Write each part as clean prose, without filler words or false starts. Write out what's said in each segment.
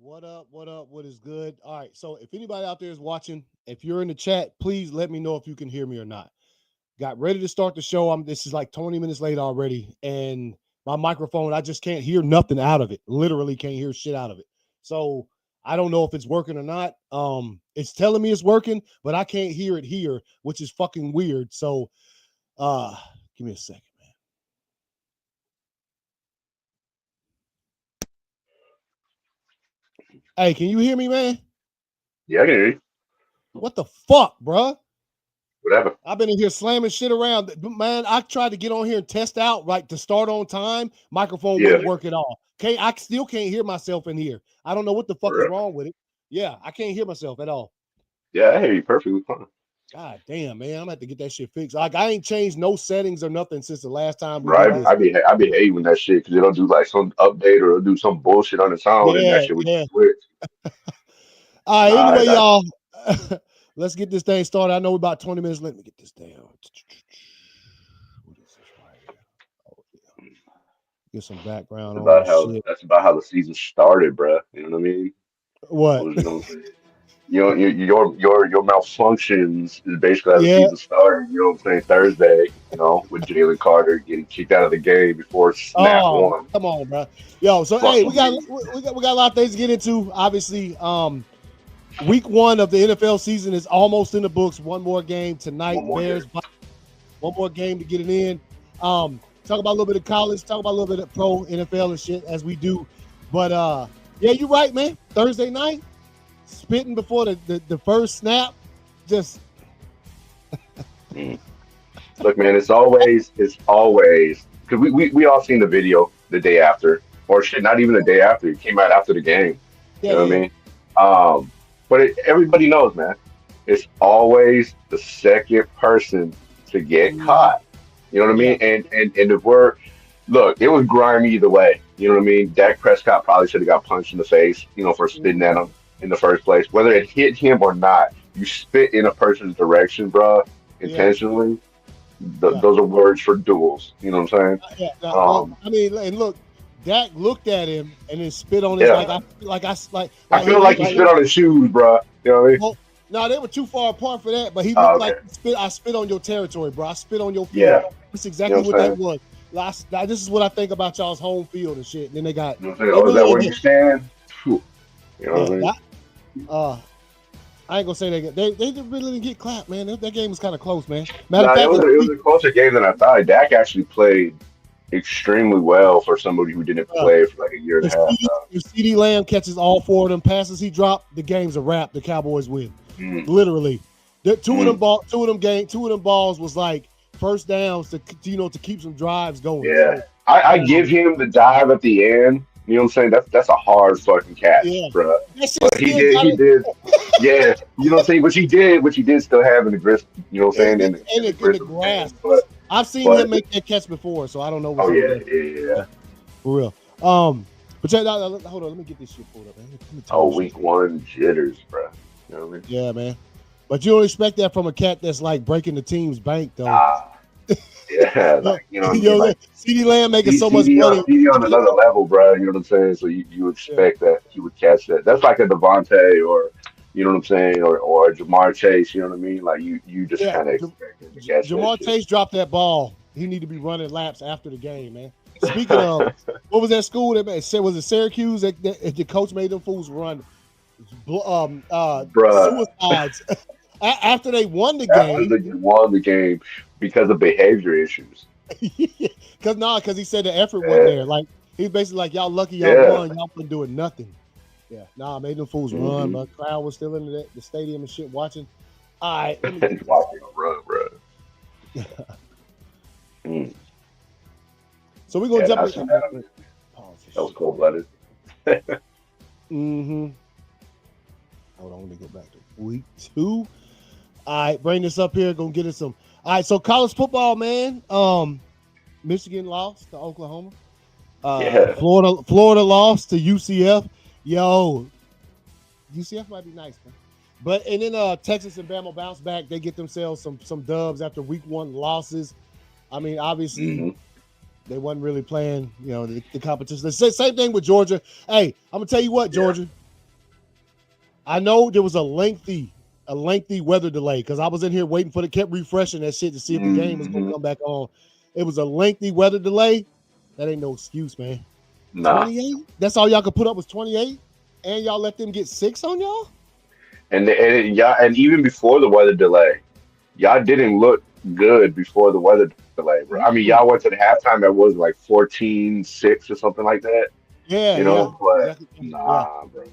What up? What up? What is good? All right. So, if anybody out there is watching, if you're in the chat, please let me know if you can hear me or not. Got ready to start the show. This is like 20 minutes late already, and my microphone, I just can't hear nothing out of it. Literally can't hear shit out of it. So, I don't know if it's working or not. It's telling me it's working, but I can't hear it here, which is fucking weird. So, give me a second, man. Hey, can you hear me, man? Yeah, I can hear you. What the fuck, bruh? Whatever. I've been in here slamming shit around. Man, I tried to get on here and test out, right, to start on time. Microphone Yeah, wouldn't work at all. Okay, I still can't hear myself in here. I don't know what the fuck for is real. wrong with it. Yeah, I can't hear myself at all. Yeah, I hear you perfectly fine. God damn, man, I'm gonna have to get that shit fixed. Like, I ain't changed no settings or nothing since the last time we did Right, this. I be hating when that shit because it'll do like some update or it'll do some bullshit on its own and that Yeah, shit would yeah. just switch. All right, Nah, anyway, I, y'all, let's get this thing started. I know we're about 20 minutes. Let me get this down. What is this right here? Oh, yeah. Get some background on this shit. that's about how the season started, bruh. You know what I mean? What? You know what I'm saying? Your malfunctions is basically how the Yeah. season started. You know what I'm saying? Thursday, with Jalen Carter getting kicked out of the game before snap Oh, one. come on, bro. Yo, so hey, we Fucking got me. a lot of things to get into. Obviously, week one of the NFL season is almost in the books. One more game tonight. One more game. Bears, one more game to get it in. Talk about a little bit of college, talk about a little bit of pro NFL and shit as we do. But yeah, you're right, man. Thursday night, spitting before the first snap. Just Mm. Look, man, it's always because we all seen the video the day after, or shit, not even the day after. It came out after the game. yeah, You know what I yeah, mean? But everybody knows, man. It's always the second person to get mhm, caught. You know what I yeah, mean? And if we're look, it was grimy either way. You know what I mean? Dak Prescott probably should have got punched in the face, for spitting at mhm, him in the first place. Whether it hit him or not, you spit in a person's direction, bruh, yeah, intentionally. yeah. Those are words for duels. You know what I'm saying? Yeah, well, Um, I mean, and look, Dak looked at him and then spit on his yeah. I like he feel like looked he like spit on his shoes, bruh. You know what I mean? well, no, they were too far apart for that, but he looked Oh, like okay. spit. I spit on your territory, bro. I spit on your field. Yeah. That's You know exactly what what I'm that saying? was. This is what I think about y'all's home field and shit. And then You know what I'm saying? they Oh, is that where really, you stand? Phew. You know what yeah. I mean? Uh, I ain't gonna say they really didn't get clapped, man. That game was kind of close, man. Matter of No, fact, it was a closer game than I thought. Dak actually played extremely well for somebody who didn't uh, play for like a year and a if half CD, if CD Lamb catches all four of them passes he dropped, the game's a wrap. The Cowboys win. now. Literally, Mm. two of them balls was like first downs to to keep some drives going. Yeah. So, I give him the dive at the end. You know what I'm saying? That's a hard fucking catch, yeah, bruh. that shit But still got he it did, yeah. You know what I'm saying? Which he did still have in the grist. You know what I'm saying? In the in the grist of the game. grasp. I've seen him But make that catch before, so I don't know oh what's up with yeah, that. yeah, yeah, yeah. Yeah, for real. But yeah, hold on, let me get this shit pulled up, man. Let me turn Oh, this shit. week one jitters, bruh. You know what I mean? Yeah, man. But you don't expect that from a cat that's like breaking the team's bank, though. Nah, yeah, Yo, like you know what I mean? Like CD Lamb making so much money. CD on another level, bruh. You know what I'm saying? So you Yeah. expect that he would catch that. That's like a Devontae or you know what I'm saying, or Jamar Chase. You know what I mean? Like you just Yeah, kind of expect him to catch that Jamar shit. Chase dropped that ball. He need to be running laps after the game, man. Speaking of, what was that school that said was it Syracuse that the coach made them fools run Bruh, suicides after they won the after game? they won the game because of behavior issues. Because he said the effort wasn't Yeah, there. Like he's basically like y'all lucky y'all yeah. won, y'all wasn't doing nothing. Yeah, nah, made them fools run, Mm-hmm. but crowd was still in the stadium and shit watching. All right, let me get this. Watching him run, bruh. Mm. So we're gonna Yeah, jump that's in. Pause this that was shit. cold blooded. Mm-hmm. Hold on, let me go back to week two. All right, bring this up here. Gonna get us some. All right, so college football, man. Michigan lost to Oklahoma. Yeah. Florida lost to UCF. Yo, UCF might be nice, man. But and then Texas and Bama bounce back. They get themselves some dubs after week one losses. I mean, obviously Hmm. they wasn't really playing, the competition. The same thing with Georgia. Hey, I'm gonna tell you what, Yeah. Georgia. I know there was a lengthy weather delay because I was in here waiting for kept refreshing that shit to see if the game was gonna Hmm. come back on. It was a lengthy weather delay. That ain't no excuse, man. Nah. 28? That's all y'all could put up was 28? And y'all let them get 6 on y'all? Yeah, and even before the weather delay, y'all didn't look good before the weather delay, bro. I mean, y'all went to the halftime that was like 14-6 or something like that, Yeah, you yeah. know, but Exactly. Yeah. nah, bro.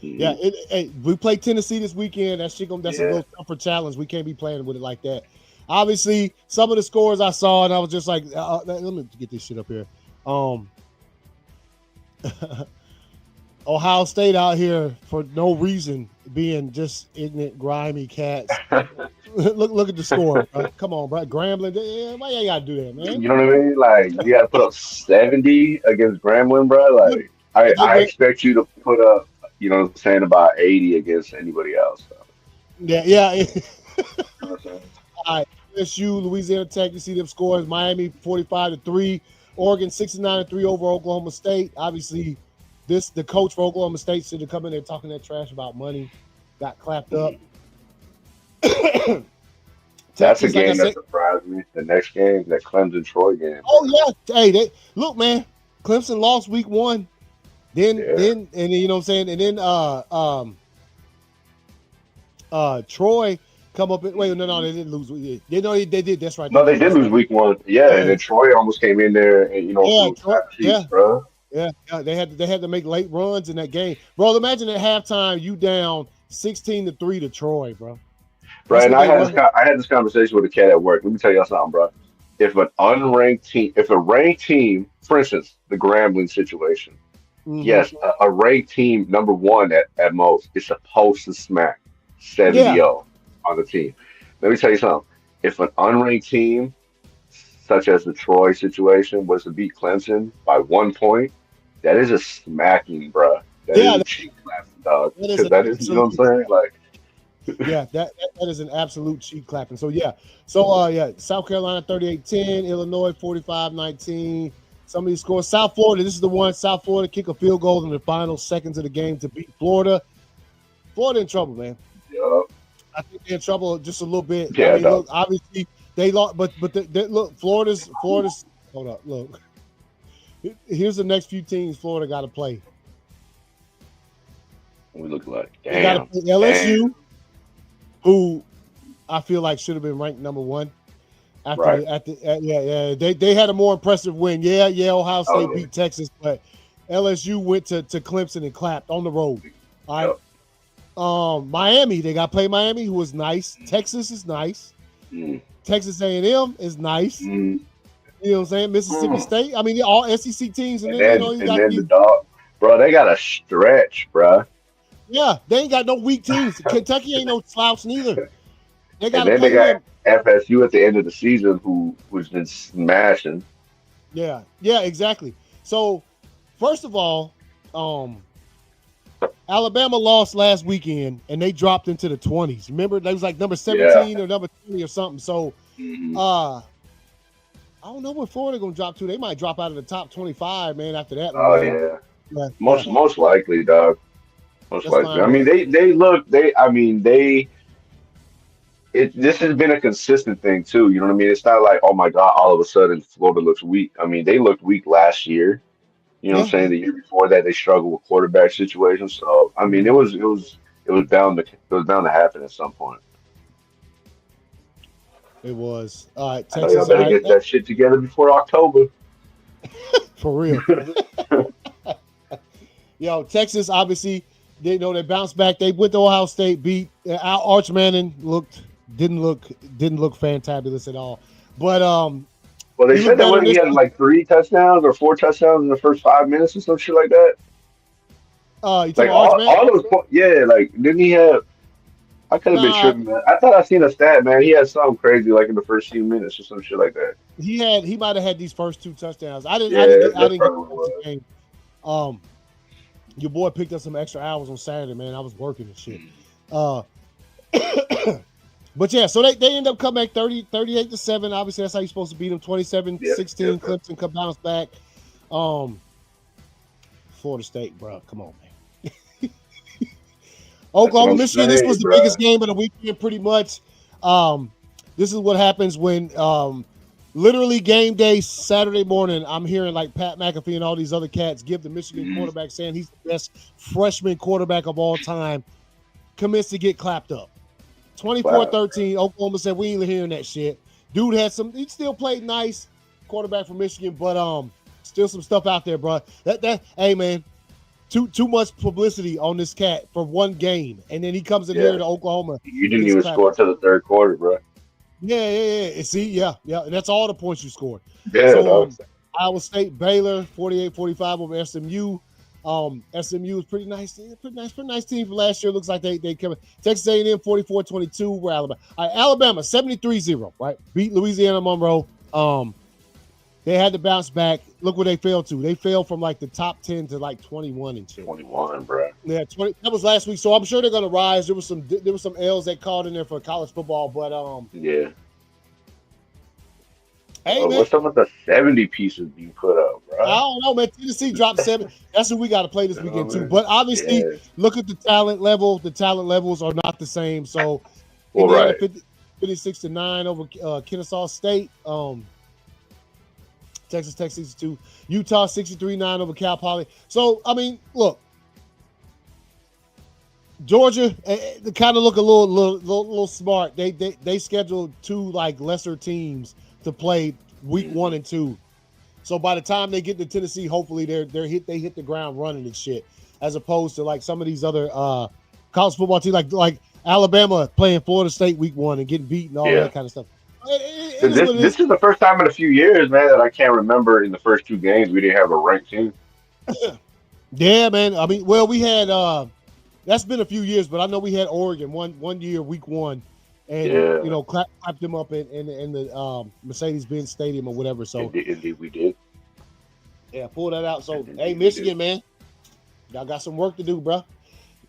Yeah. Mm, We play Tennessee this weekend. That shit that's a yeah. little tougher challenge. We can't be playing with it like that. Obviously, some of the scores I saw, and I was just like, let me get this shit up here. Um, Ohio State out here for no reason being just ignorant, grimy cats. Look at the score, bro. Come on, bro. Grambling. Yeah, why y'all gotta do that, man? You know what I mean? Like you got to put up 70 against Grambling, bro. Look, Like they I went. expect you to put up, you know what I'm saying, about 80 against anybody else. So, Yeah, yeah. you know what I'm saying? All right. LSU, Louisiana Tech. You see them scores. Miami 45-3. Oregon 69-3 over Oklahoma State. Obviously, the coach for Oklahoma State should have come in there talking that trash about money. Got clapped up. Mhm. That's a Texas, like I game that said. surprised me. The next game, that Clemson Troy game, bro. Oh yeah. Hey, look, man. Clemson lost week 1. Yeah. And then, you know what I'm saying? And then Troy come up. Wait, no, they didn't lose. They know they did. That's right, they No, they did. did That's lose right. week one. Yeah, and Yeah, then Troy almost came in there and yeah, blew Troy, tap yeah, cheeks, bro. yeah. They had to make late runs in that game, bro. Imagine at halftime you down 16-3 to Troy, bro. That's Right, and what they were. I had this conversation with a cat at work. Let me tell y'all something, bro. If a ranked team, for instance, the Grambling situation, Hmm. yes, a ranked team number one at most is supposed to smack Yeah, 70-0 on the team. Let me tell you something. If an unranked team, such as the Troy situation, was to beat Clemson by 1 point, that is a smacking, bruh. That is yeah. a cheek clapping, dog. That is Because an that is, you know what absolute. I'm saying? Like, Yeah, that is an absolute cheek clapping. So yeah, yeah, South Carolina 38-10, Illinois 45-19. Some of these scores. South Florida, this is the one. South Florida kick a field goal in the final seconds of the game to beat Florida. Florida in trouble, man. yeah, I think they're in trouble just a little bit. I yeah, mean, dog. look, obviously they lost, but look, Florida's. Hold up, look. Here's the next few teams Florida got to play. We look like, They got to damn, play damn. LSU, who I feel like should have been ranked number one. Right. Yeah, they had a more impressive win. Yeah, Ohio Oh, State yeah. beat Texas, but LSU went to Clemson and clapped on the road. All right. Yep. Miami, they got to play Miami, who is nice. Texas is nice. Mm, Texas A&M is nice. mm, You know what I'm saying? Mississippi mm. State. I mean, all SEC teams, and And then then you and got then the these. dog, bro, they got a stretch, bro. Yeah, they ain't got no weak teams. Kentucky ain't no slouch neither. They got And to then they play got them. FSU at the end of the season, who's been smashing. Yeah, exactly. So, first of all, um, Alabama lost last weekend and they dropped into the 20s. Remember, they was like number Yeah. 17 or number 20 or something. So, Hmm. I don't know where Florida gonna drop to. They might drop out of the top 25, man, after that Oh win. yeah. Yeah, Most likely, dog. Most that's likely. fine, I mean, man. they I mean this has been a consistent thing too. You know what I mean? It's not like, oh my God, all of a sudden Florida looks weak. I mean, they looked weak last year. You know what I'm Yeah, saying? The year before that, they struggled with quarterback situations. So I mean, mhm, it was bound to happen at some point. it was. All right, So y'all Texas. All better right, get that shit together before October. for real. Yo, Texas obviously they bounced back. They went to Ohio State, beat Arch Manning. Didn't look fantabulous at all, but Well, they he looked said that better when he this had week. like 3 touchdowns or 4 touchdowns in the first 5 minutes or some shit like that. You talking Like about Arch Manning? all those points, yeah. Like didn't he have? I could have been Nah, tripping, man. I thought I seen a stat, man. He had something crazy like in the first few minutes or some shit like that. he might have had these first two touchdowns. Yeah, I that's didn't get probably to what it watch the was. game. Um, your boy picked up some extra hours on Saturday, man. I was working and shit. Uh, but yeah, so they end up coming back 38-7. Obviously, that's how you're supposed to beat them. Yeah, yeah. 27-16. Clemson come bounce back. Um, Florida State, bro, come on, man. That's what Oklahoma, I'm Michigan. This was saying, the bro. biggest game of the weekend, pretty much. This is what happens when literally game day Saturday morning. I'm hearing like Pat McAfee and all these other cats give the Michigan quarterback saying he's the best freshman quarterback of all time. Commits to get clapped up. Wow. 24-13. Oklahoma said we ain't hearing that shit. Dude had some. He still played nice, quarterback from Michigan, but still some stuff out there, bro. Hey man, too much publicity on this cat for one game, and then he comes in here Yeah. to Oklahoma You and didn't gets even clapped. score till the third quarter, bro. Yeah. See, yeah. And that's all the points you scored. Yeah, So dog. Iowa State, Baylor, 48-45 over SMU. SMU is pretty nice team from last year. Looks like they come. Texas A&M 44-22. We're Alabama. All right, Alabama 73-0. Right, beat Louisiana Monroe. They had to bounce back. Look where they fell to. They fell from like the top 10 to like 21 and shit. 21, bro. Yeah, 20. That was last week, so I'm sure they're gonna rise. There was some L's that called in there for college football, but Yeah. hey man, What's some of the 70 pieces you put up, I bro? don't know, man. Tennessee dropped 7. That's who we got to play this You know weekend what I too. mean? But obviously, Yeah. look at the talent level. The talent levels are not the same. So Well, Indiana right. 56-9 over Kennesaw State. Texas Tech 62. Utah 63-9 over Cal Poly. So I mean, look, Georgia, they kind of look a little smart. They scheduled 2 like lesser teams to play week 1 and 2. So by the time they get to Tennessee, hopefully they hit the ground running and shit, as opposed to like some of these other college football teams like Alabama playing Florida State week 1 and getting beat and all Yeah. that kind of stuff. It is This what it is. this is the first time in a few years, man, that I can't remember in the first 2 games we didn't have a ranked team. Yeah, man. I mean, well, we had that's been a few years, but I know we had Oregon one year, week 1, and Yeah. clapped them up in the Mercedes-Benz Stadium or whatever. So Indeed we did. yeah, pull that out. So hey, Indeed we did. Michigan, man, y'all got some work to do, bro.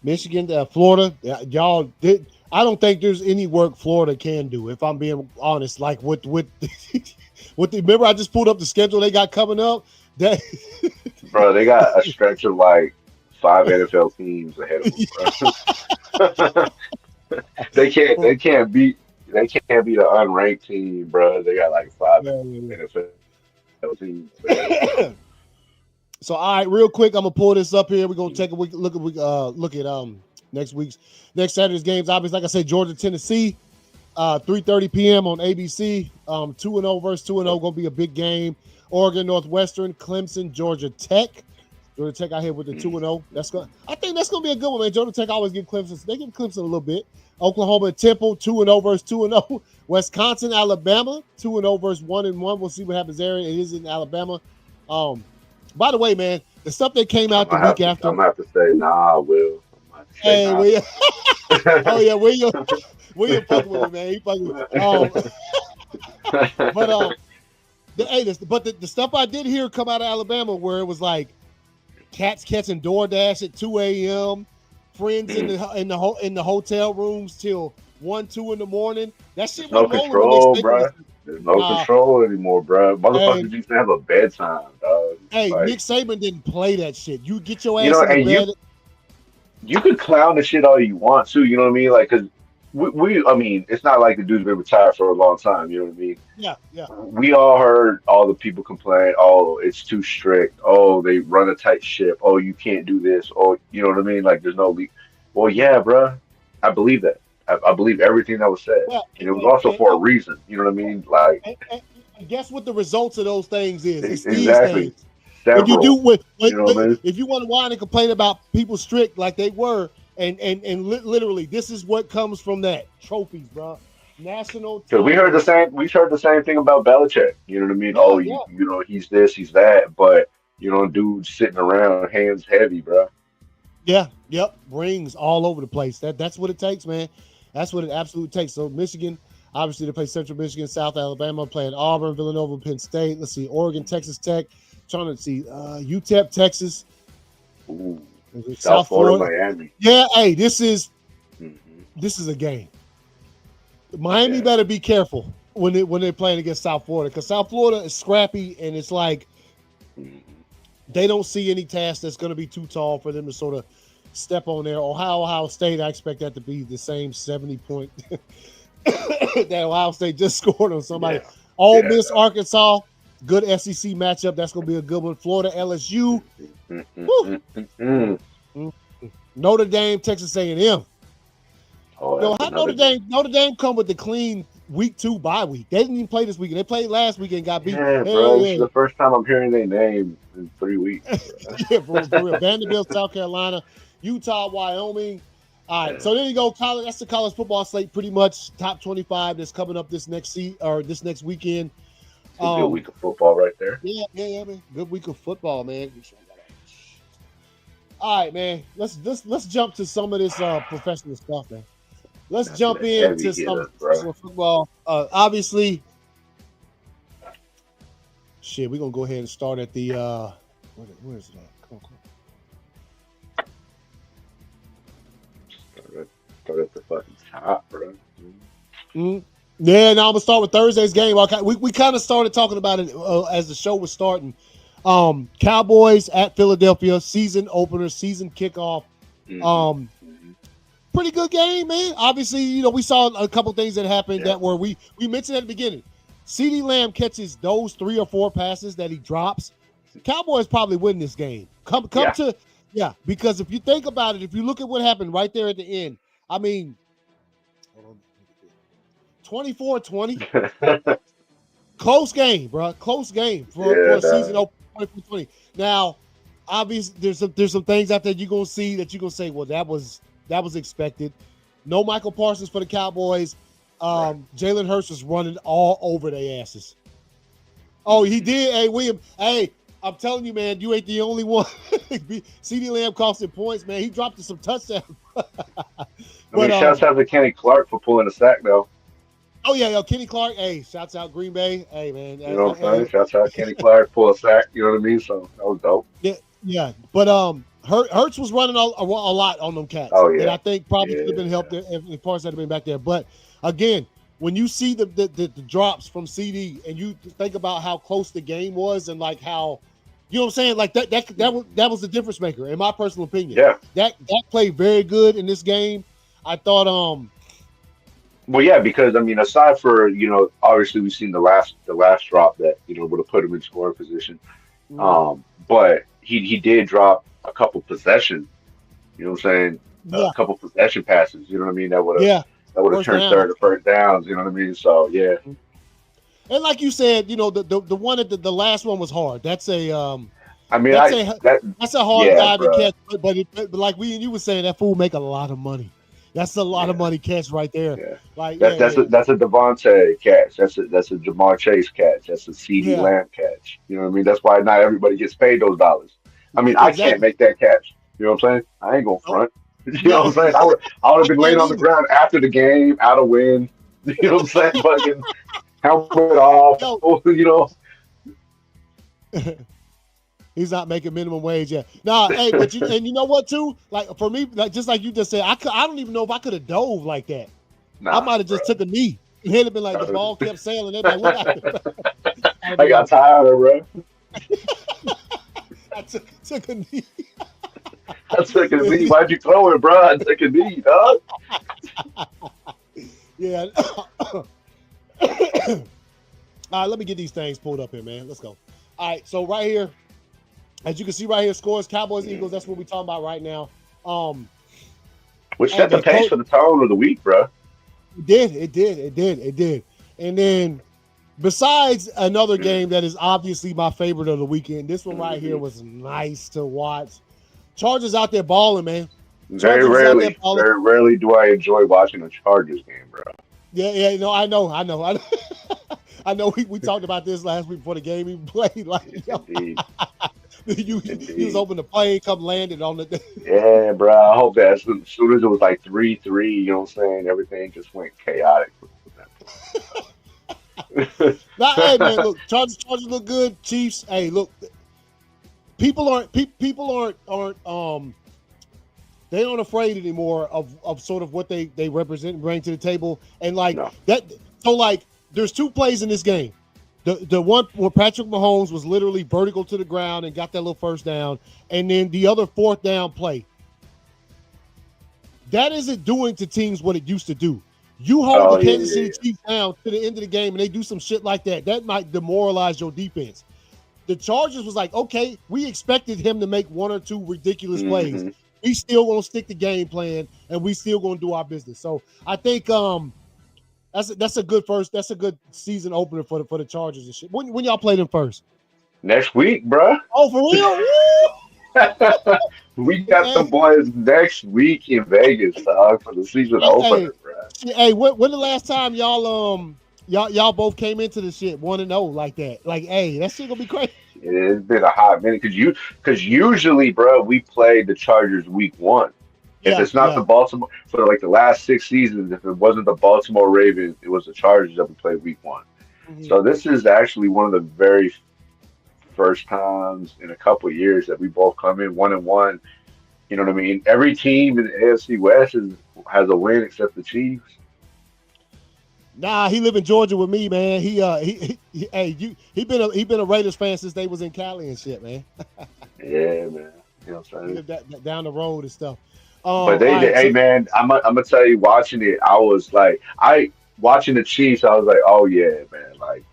Michigan, Florida, y'all did. I don't think there's any work Florida can do. If I'm being honest, like with remember I just pulled up the schedule they got coming up. That Bro, they got a stretch of like 5 NFL teams ahead of them, bro. They can't beat an unranked team, bro. They got like five yeah. NFL teams ahead of them. So all right, real quick, I'm gonna pull this up here. We're gonna take a look at next Saturday's games. Obviously, like I said, Georgia, Tennessee, 3:30 p.m. on ABC. 2-0 versus 2-0 gonna be a big game. Oregon, Northwestern, Clemson, Georgia Tech. Georgia Tech out here with the 2-0. I think that's gonna be a good one, man. Georgia Tech always give Clemson. They give Clemson a little bit. Oklahoma and Temple, 2-0 versus 2-0. Wisconsin, Alabama, 2-0 versus 1-1. We'll see what happens there. It is in Alabama. By the way, man, the stuff that came out the week after. I'm gonna have to say, nah, Will. I'm gonna have to say, Hey, nah. William. Oh yeah, William fucking with me, man. He fucking with me. But the stuff I did hear come out of Alabama where it was like cats catching DoorDash at 2 a.m., friends in the hotel rooms till 1-2 in the morning. That shit No wasn't rolling when they control, stayed. bro. There's no control anymore, bro. Hey, Motherfuckers used to have a bedtime, dog. hey, Like, Nick Saban didn't play that shit. You get your you ass know, in the and bed. you could clown the shit all you want too. You know what I mean? Like, cause I mean, it's not like the dude's been retired for a long time. You know what I mean? Yeah. We all heard all the people complain. Oh, it's too strict. Oh, they run a tight ship. Oh, you can't do this. Oh, you know what I mean? Like, there's no leak. Well, yeah, bro. I believe that. I believe everything that was said, Yeah, and it was also for a reason. You know what I mean? Like, and guess what the results of those things is? It's these exactly. things. When you do Several. You know what I mean? if you want to whine and complain about people strict like they were, and literally this is what comes from that trophies, bro. National Because we heard the titles. same. We heard the same thing about Belichick. You know what I mean? Yeah, Oh, yeah, you know, he's this, he's that, but dude sitting around, hands heavy, bro. yeah, yep. Rings all over the place. That's what it takes, man. That's what it absolutely takes. So Michigan, obviously they play Central Michigan, South Alabama, playing Auburn, Villanova, Penn State. Let's see, Oregon, Texas Tech. Trying to see UTEP, Texas, Ooh, South South Florida, Florida. Miami. Yeah, hey, this is Hmm. a game. Miami Yeah. better be careful when they're playing against South Florida, because South Florida is scrappy and it's like Hmm. they don't see any task that's going to be too tall for them to sort of step on there. Ohio State, I expect that to be the same 70 point that Ohio State just scored on somebody. Yeah. Ole Yeah. Miss, Arkansas, good SEC matchup. That's going to be a good one. Florida, LSU. Woo. Notre Dame, Texas A&M. Oh, Yo, that's how another Notre Dame come with the clean week 2 bye week? They didn't even play this weekend. They played last weekend, got beat. Yeah, bro. This is the first time I'm hearing their name in 3 weeks, bro. Yeah, for real. Vanderbilt, South Carolina, Utah, Wyoming. All right, so there you go. College. That's the college football slate, pretty much top 25 that's coming up this next this next weekend. It's a good week of football right there. Yeah, man. Good week of football, man. All right, man. Let's jump to some of this professional stuff, man. Let's jump into some professional football. Obviously, shit, we're gonna go ahead and start at the where is it at? Come on. Start at the fucking top, bro. Yeah, now I'm gonna start with Thursday's game. We kind of started talking about it as the show was starting. Cowboys at Philadelphia, season opener, season kickoff. Pretty good game, man. Obviously, we saw a couple things that happened that were we mentioned at the beginning. CeeDee Lamb catches those 3 or 4 passes that he drops. Cowboys probably win this game. Because if you think about it, if you look at what happened right there at the end, I mean, 24-20. Close game, bro. Close game for a season opener. 24-20. Now, obviously, there's some things out there you're gonna see that you're gonna say, well, that was expected. No Michael Parsons for the Cowboys. Jalen Hurts was running all over their asses. Oh, he did. Hey, William. Hey, I'm telling you, man, you ain't the only one. CeeDee Lamb costing points, man. He dropped some touchdowns. Shouts out to Kenny Clark for pulling a sack, though. Oh, yeah, Kenny Clark. Hey, shouts out Green Bay. Hey, man. You know what I'm saying? Shouts out Kenny Clark, pull a sack. You know what I mean? So that was dope. Yeah. But Hurts was running a lot on them cats. Oh, yeah. And I think probably could have been helped if Parsons had been back there. But, again, when you see the drops from CD and you think about how close the game was and like how, you know what I'm saying, like that was the difference maker in my personal opinion. Yeah, that played very good in this game. I thought. Well, yeah, because I mean, aside for obviously we've seen the last drop that would have put him in scoring position. But he did drop a couple possessions. You know what I'm saying? Yeah. A couple possession passes. You know what I mean? That would have turned third to first downs. You know what I mean? So yeah. And like you said, the one at the last one was hard. That's a that's a hard guy to catch. But like you were saying, that fool make a lot of money. That's a lot of money catch right there. Yeah. Like that's a Devontae catch. That's a Jamar Chase catch. That's a CeeDee Lamb catch. You know what I mean? That's why not everybody gets paid those dollars. I mean, I can't make that catch. You know what I'm saying? I ain't gonna front. You know what I'm saying? I would have been laying on the ground after the game, out of wind. You know what I'm saying? Fucking helmet off. He's not making minimum wage yet. Nah, hey, but you know what too? Like for me, like just like you just said, I don't even know if I could have dove like that. I might have just took a knee. And it'd have been like the ball kept sailing. Like, what happened? I got tired, bro. I took a knee. I took a knee. Why'd you throw it, bro? I took a knee, dog. Yeah. All right, let me get these things pulled up here, man. Let's go. All right, so right here, as you can see right here, scores Cowboys, Eagles. That's what we're talking about right now. Which set the pace for the tone of the week, bro. It did. And then, besides another game that is obviously my favorite of the weekend, this one right here was nice to watch. Chargers out there balling, man. Very rarely do I enjoy watching a Chargers game, bro. Yeah, no, I know. I know we talked about this last week before the game even played. Like, you was hoping the plane come landed on the. Yeah, bro. I hope that as soon as it was like 3-3, you know what I'm saying, everything just went chaotic. Hey man, look, Chargers look good. Chiefs, hey, look, people aren't they aren't afraid anymore of sort of what they represent and bring to the table, and like that. So like, there's 2 plays in this game. The one where Patrick Mahomes was literally vertical to the ground and got that little first down, and then the other 4th down play. that isn't doing to teams what it used to do. You hold Oh the yeah, Kansas yeah, City Chiefs down to the end of the game and they do some shit like that. That might demoralize your defense. The Chargers was like, okay, we expected him to make one or two ridiculous yeah. plays. We still gonna stick to game plan and we still gonna do our business. So I think that's a good season opener for the Chargers and shit. When y'all play them first? Next week, bruh. Oh, for real? We Woo! got the boys next week in Vegas, dog, for the season Hey, opener, bruh. hey, when the last time y'all both came into the shit 1-0 like that? Like, hey, that shit gonna be crazy. It's been a hot minute because usually, bro, we play the Chargers week one. If Yeah, it's not the yeah. Baltimore for like the last 6 seasons, if it wasn't the Baltimore Ravens, it was the Chargers that we played week one. Mhm. So this is actually one of the very first times in a couple of years that we both come in 1-1. You know what I mean? Every team in the AFC West has a win except the Chiefs. Nah, he live in Georgia with me, man. Hey, he been a Raiders fan since they was in Cali and shit, man. Yeah, man. You know what I'm He saying? lived down the road and stuff. But All they right, hey so man, I'm gonna tell you, watching it, I was like, watching the Chiefs, I was like, oh yeah, man, like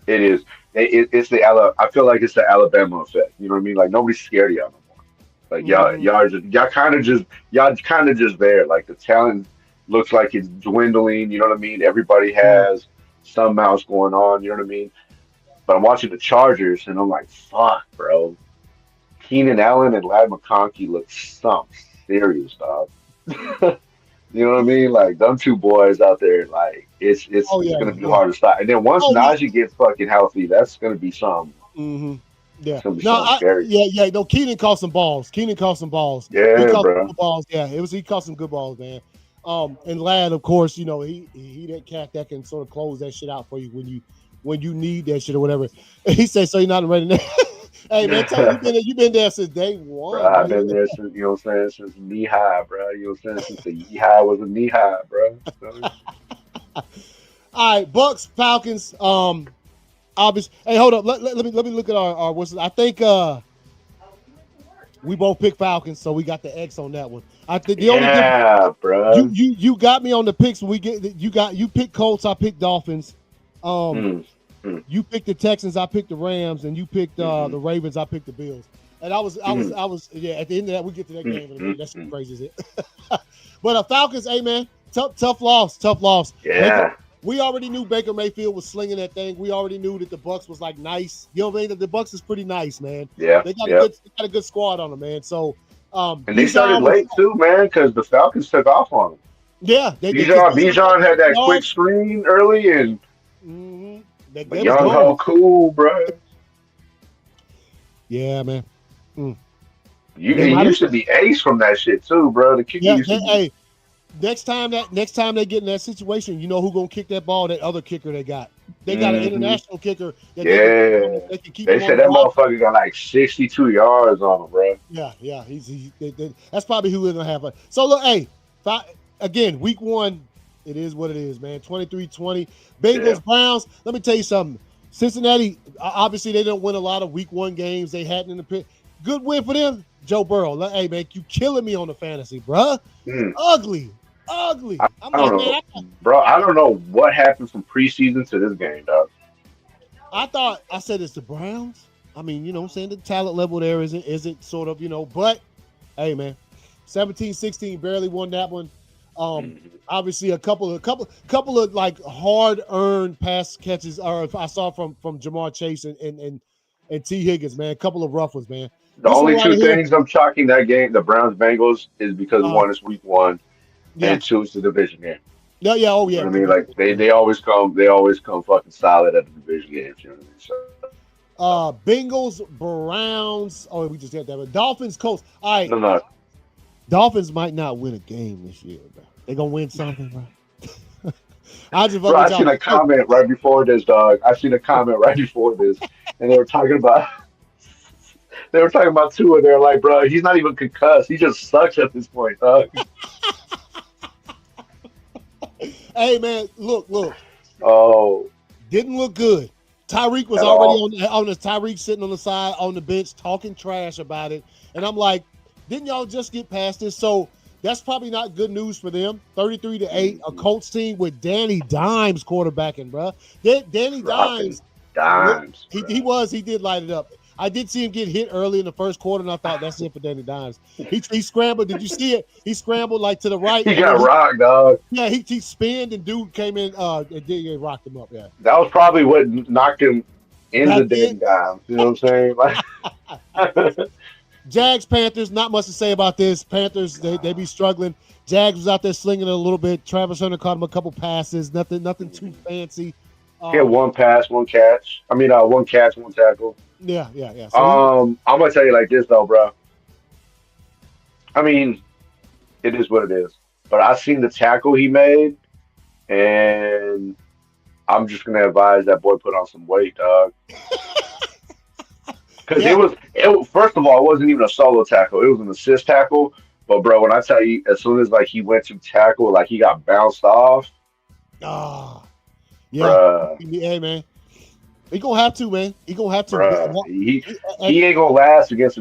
it is. It's the I feel like it's the Alabama effect. You know what I mean? Like nobody's scared of y'all no more. Like mhm, y'all kind of just there. Like the talent looks like it's dwindling. You know what I mean? Everybody mhm. has some mouse going on. You know what I mean? But I'm watching the Chargers and I'm like, fuck, bro. Keenan Allen and Lad McConkey look some serious, dog. You know what I mean? Like them two boys out there, like Oh it's yeah, gonna be yeah. hard to stop. And then once Oh yeah. Najee gets fucking healthy, that's gonna be some. Mm-hmm. Yeah. It's gonna be No, something scary. yeah. No, Keenan caught some balls. Keenan caught some balls. He Yeah, caught some bro. good balls. Yeah, he caught some good balls, man. And Lad, of course, he that cat that can sort of close that shit out for you when you need that shit or whatever. He said, so you're not ready now. Hey man, tell you you been there since day Bro, one, I've nigga. been there since you know what I'm saying, since knee high, bro. You know what I'm saying? Since the knee high was a knee high, bro. So, All right, Bucks, Falcons. Obvious. Hey, hold up. Let me look at our what's I think we both picked Falcons, so we got the X on that one. I think the only difference yeah, bro. you got me on the picks when we get you picked Colts, I picked Dolphins. Mm, mm, You picked the Texans, I picked the Rams, and you picked mm, the Ravens, I picked the Bills. And mm, yeah. At the end of that, we get to that mm, game in a minute. mm, That's mm. crazy, is it? But Falcons, hey man, tough loss, tough loss. Baker, Yeah, we already knew Baker Mayfield was slinging that thing. We already knew that the Bucks was like nice. You know what I mean? That the Bucks is pretty nice, man. yeah, yeah. They got a good squad on them, man. So And they started Bijan was late too, man, because the Falcons took off on them. yeah, they because Bijan had that quick yards. screen early, and Mm-hmm. but They was Young gone. Ho cool, bro. Yeah, man. Mm. You They it might have used to be Ace from that shit too, bro. The kicker yeah, used to be hey, next time they get in that situation, you know who gonna kick that ball? That other kicker they got. They got an hmm international kicker that Yeah. they can keep They him on said the that block. motherfucker got like 62 yards on him, bro. Yeah. That's probably who we're gonna have. So look, hey, again, week one, it is what it is, man. 23-20. Yeah. Bengals, Browns. Let me tell you something. Cincinnati, obviously, they don't win a lot of week one games. They hadn't in the pit. Good win for them. Joe Burrow. Hey, man, you killing me on the fantasy, bruh. Mm. Ugly. I'm I don't like, man, know, bro. I don't know what happened from preseason to this game, dog. I thought I said it's the Browns. I mean, you know what I'm saying? The talent level there isn't sort of, but hey man, 17-16 barely won that one. Mhm. Obviously a couple of like hard earned pass catches or I saw from Jamar Chase and T. Higgins, man. A couple of rough ones, man. The This one only right two here, things I'm chalking that game, the Browns Bengals, is because uh one is week one yeah. and two is the division game. Yeah, oh You know yeah, what I mean? Like they always come fucking solid at the division games. You know what I mean? So Bengals, Browns. Oh, we just had that. But Dolphins, Colts. All right. no, no, Dolphins might not win a game this year, bro. They gonna win something, bro. I just fuck bro. I with seen y'all. a comment right before this, dog. I seen a comment right before this, and they were talking about Tua. They're like, bro, he's not even concussed. He just sucks at this point, dog. Hey man, look. Oh, Didn't look good. Tyreek was at already all. on the Tyreek sitting on the side on the bench talking trash about it, and I'm like, didn't y'all just get past this? So That's probably not good news for them. 33-8, a Mhm. Colts team with Danny Dimes quarterbacking, bro. Danny Dropping Dimes, dimes, bro. he did light it up. I did see him get hit early in the first quarter, and I thought that's it for Danny Dimes. He scrambled. Did you see it? He scrambled like to the right, He and then got rocked, dog. he spinned, and dude came in and did rocked him up. Yeah, That was probably what knocked him in the back in. dead dimes. You know what I'm saying? Like, Jags, Panthers, not much to say about this. Panthers, they be struggling. Jags was out there slinging it a little bit. Travis Hunter caught him a couple passes. Nothing too fancy. he had Um, one pass, one catch. I mean, one catch, one tackle. yeah. So he, I'm gonna tell you like this though, bro. I mean, it is what it is. But I seen the tackle he made, and I'm just gonna advise that boy put on some weight, dog. Because yeah, first of all, it wasn't even a solo tackle; it was an assist tackle. But bro, when I tell you, as soon as like he went to tackle, like he got bounced off, ah, yeah. bruh, Hey man, he gonna have to, man. He gonna have to. bruh, And he ain't gonna last against.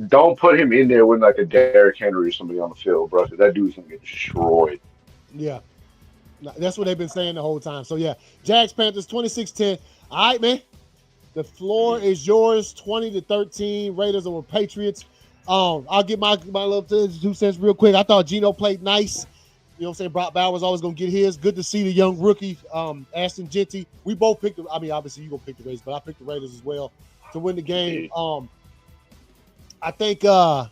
Don't put him in there with like a Derrick Henry or somebody on the field, bro. Because that dude's gonna get destroyed. yeah, that's what they've been saying the whole time. So yeah, Jags, Panthers, 26-10. All right, man. The floor is yours, 20-13. Raiders over Patriots. I'll get my little 2 cents real quick. I thought Geno played nice. You know what I'm saying? Brock Bowers always gonna get his. Good to see the young rookie, Ashton Genty. We both picked I mean, obviously you gonna pick the Raiders, but I picked the Raiders as well to win the game. I think yeah,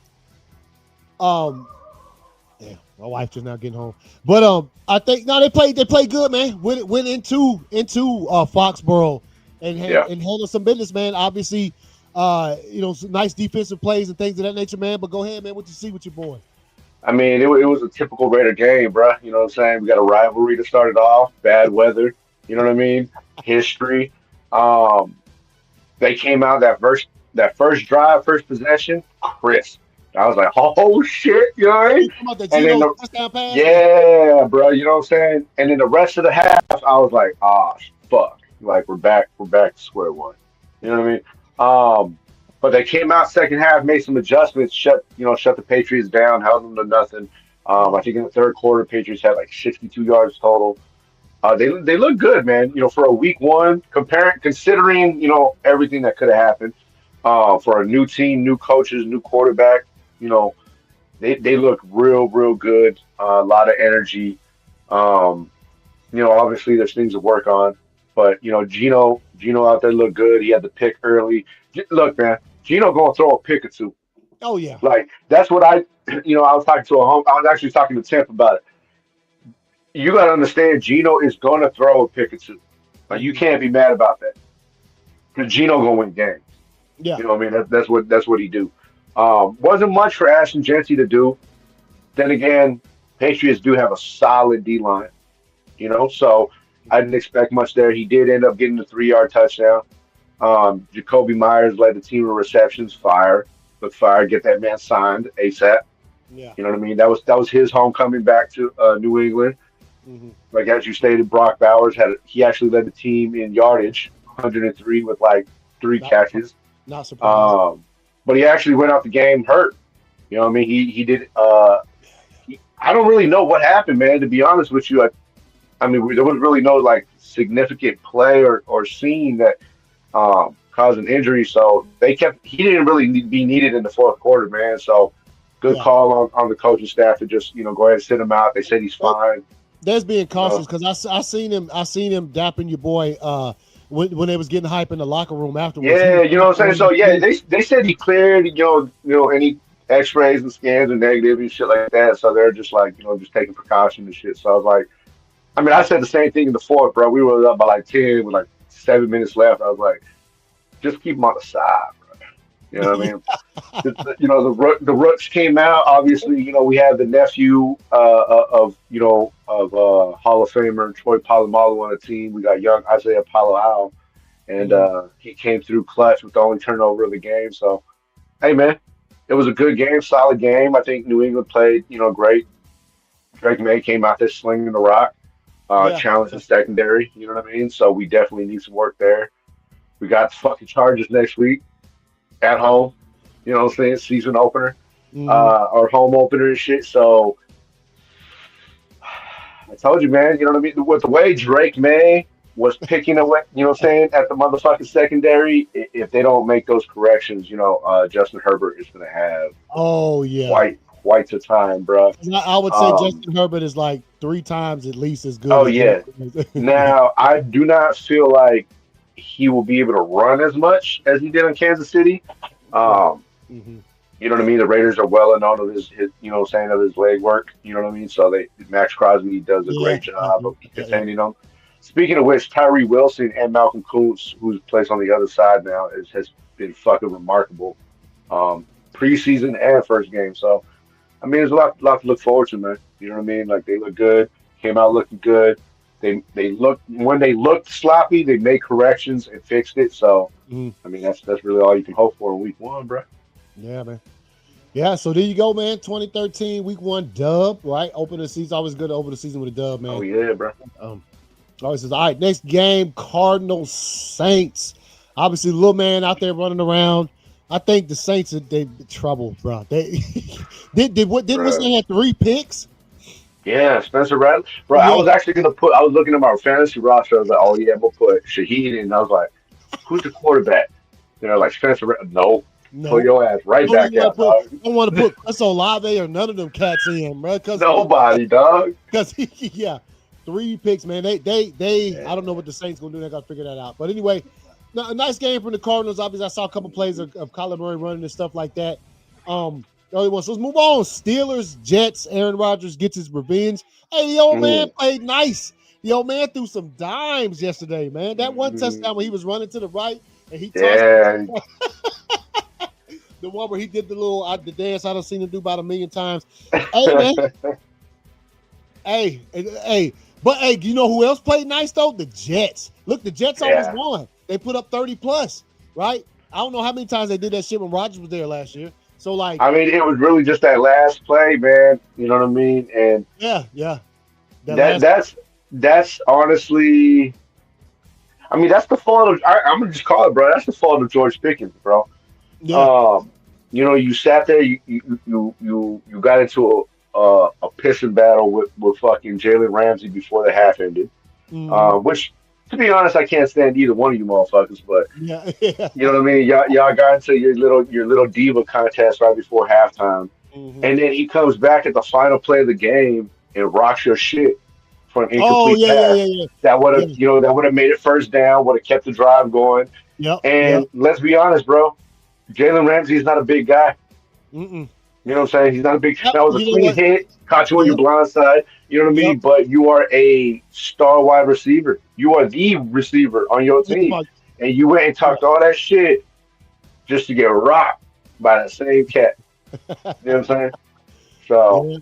my wife just now getting home. But I think no, they played good, man. Went into Foxborough and Yeah. handled some business, man. Obviously, some nice defensive plays and things of that nature, man. But go ahead, man. What you see with your boy? I mean, it was a typical Raider game, bro. You know what I'm saying? We got a rivalry to start it off, bad weather. You know what I mean? History. Um, they came out that first drive, first possession, crisp. I was like, oh shit, you know what I You mean? talking about the And then Geno the touchdown pass? Yeah. yeah, bro, you know what I'm saying? And then the rest of the half, I was like, ah, fuck. Like we're back to square one. You know what I mean? But they came out second half, made some adjustments, shut the Patriots down, held them to nothing. I think in the third quarter, Patriots had like 62 yards total. They look good, man. You know, for a week one, considering everything that could have happened, for a new team, new coaches, new quarterback, you know, they look real good. A lot of energy. Um, obviously there's things to work on, but Gino out there looked good. He had the pick early. Look, man, Gino gonna throw a pick or two. Oh yeah. Like that's what I was talking to I was actually talking to Temp about it. You got to understand, Gino is gonna throw a pick or two. Like you Mhm. can't be mad about that. Because Gino gonna win games. Yeah. You know what I mean? That's what he do. Wasn't much for Ashton Genty to do. Then again, Patriots do have a solid D line. So I didn't expect much there. He did end up getting the 3-yard touchdown. Jacoby Myers led the team in receptions. Fire, but fire, get that man signed ASAP. Yeah. You know what I mean? That was his homecoming back to New England. Hmm. Like as you stated, Brock Bowers he actually led the team in yardage, 103 with like three Not catches. not surprised. Um, but he actually went out the game hurt. You know what I mean? He did. I don't really know what happened, man. To be honest with you, I mean, there was really no like significant play or scene that caused an injury. So he didn't really be needed in the fourth quarter, man. So good Yeah. call on the coaching staff to just go ahead and sit him out. They said he's fine. There's being You know, cautious because I seen him dapping your boy when they was getting hype in the locker room afterwards. He yeah, was you know what I'm saying. So yeah, he, they said he cleared. Any X-rays and scans are negative and shit like that. So they're just like just taking precaution and shit. So I was like. I mean, I said the same thing in the fourth, bro. We were up by like 10 with like 7 minutes left. I was like, just keep him on the side, bro. You know what I mean? The Rooks came out. Obviously, we have the nephew of Hall of Famer Troy Polamalu on the team. We got young Isaiah Palau, and Mhm. he came through clutch with the only turnover of the game. So, hey, man, it was a good game, solid game. I think New England played, great. Drake May came out there slinging the rock. Yeah. Challenge the secondary. You know what I mean? So we definitely need some work there. We got the fucking Chargers next week at home. You know what I'm saying? Season opener. our home opener and shit. So I told you, man. You know what I mean? With the way Drake May was picking away, you know what I'm saying, at the motherfucking secondary, if they don't make those corrections, Justin Herbert is going to have Oh yeah. quite a time, bro. I would say Um, Justin Herbert is like 3 times at least as good oh as Drake yeah. is. Now I do not feel like he will be able to run as much as he did in Kansas City. Right. Um, Hmm. You know what I mean? The Raiders are well known of his saying, of his leg work. You know what I mean? So Max Crosby does a Yeah. great job of Yeah. containing them. Speaking of which, Tyree Wilson and Malcolm Kuntz, who's placed on the other side now, has been fucking remarkable. Preseason and first game. So I mean, there's a lot to look forward to, man. You know what I mean? Like they look good, came out looking good. They look when they looked sloppy, they made corrections and fixed it. So Mhm. I mean, that's really all you can hope for in week one, bro. Yeah, man. Yeah, so there you go, man. 2013 week 1 dub, right? Open the season. Always good to open the season with a dub, Oh man. yeah, bro. Always says, all right, next game, Cardinals Saints. Obviously, little man out there running around. I think the Saints they trouble, bro. They didn't Bro. Winston have 3 picks? Yeah, Spencer Rattler. Bro, I Yeah, was actually gonna I was looking at my fantasy roster. I was like, oh yeah, I'm gonna put Shaheed in. And I was like, who's the quarterback? They're like Spencer Rattler. No, pull no. your ass right Don't back even want out, to put dog. don't want to put Chris Olave or none of them cats in, bro. Nobody, dog. Because yeah, 3 picks, man. They I don't know Yeah. what the Saints gonna do. They gotta figure that out. But anyway, a nice game from the Cardinals. Obviously, I saw a couple plays of Kyler Murray running and stuff like that. Early one. So let's move on. Steelers, Jets. Aaron Rodgers gets his revenge. Hey, the old man Mm, played nice. The old man threw some dimes yesterday, man. That one touchdown when he mm, was running to the right and he tossed yeah, the one where he did the little the dance I done seen him do about 1,000,000 times. Hey, man. Hey. But hey, do you know who else played nice though? The Jets. Look, the Jets almost yeah. won. They put up 30 plus, right? I don't know how many times they did that shit when Rodgers was there last year. So like, I mean, it was really just that last play, man. You know what I mean? And yeah. That that last that's that's honestly, I mean, that's the fault of. I'm gonna just call it, bro. That's the fault of George Pickens, bro. yeah. Um, you sat there, you got into a pissing battle with fucking Jalen Ramsey before the half ended. Mhm. Which, to be honest, I can't stand either one of you motherfuckers. But Yeah. you know what I mean? Y'all got into your little diva contest right before halftime, Mhm. and then he comes back at the final play of the game and rocks your shit for an Oh incomplete yeah. pass. That would have, Yeah. that would have made it first down, would have kept the drive going. Yep. And let's be honest, bro. Jalen Ramsey is not a big guy. Mm-mm. You know what I'm saying? He's not a big. Yep. That was a You know clean what? hit, caught you on your Yep. blind side. You know what I Yep. mean? But you are a star wide receiver. You are the receiver on your Yeah, team, and you went and talked all that shit just to get rocked by that same cat. You know what I'm saying? So,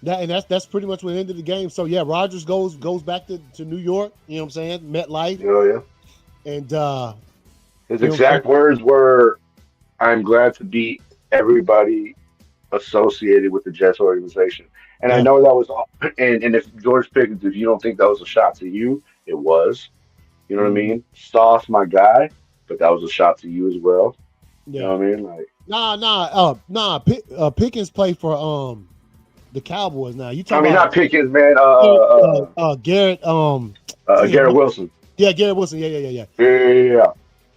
yeah. That's pretty much what ended the game. So yeah, Rodgers goes back to New York. You know what I'm saying? MetLife, yeah. and His you know what I'm saying? exact words were, "I'm glad to beat everybody associated with the Jets organization." And I Yeah. know that was, and if George Pickens, if you don't think that was a shot to you, it was. You know what I Mhm. mean? Sauce, my guy, but that was a shot to you as well. You Yeah. know what I mean? Like, Pickens play for the Cowboys now. You I talking mean, about not Pickens, man. Garrett damn, Garrett Wilson. yeah, Garrett Wilson. Yeah. Yeah.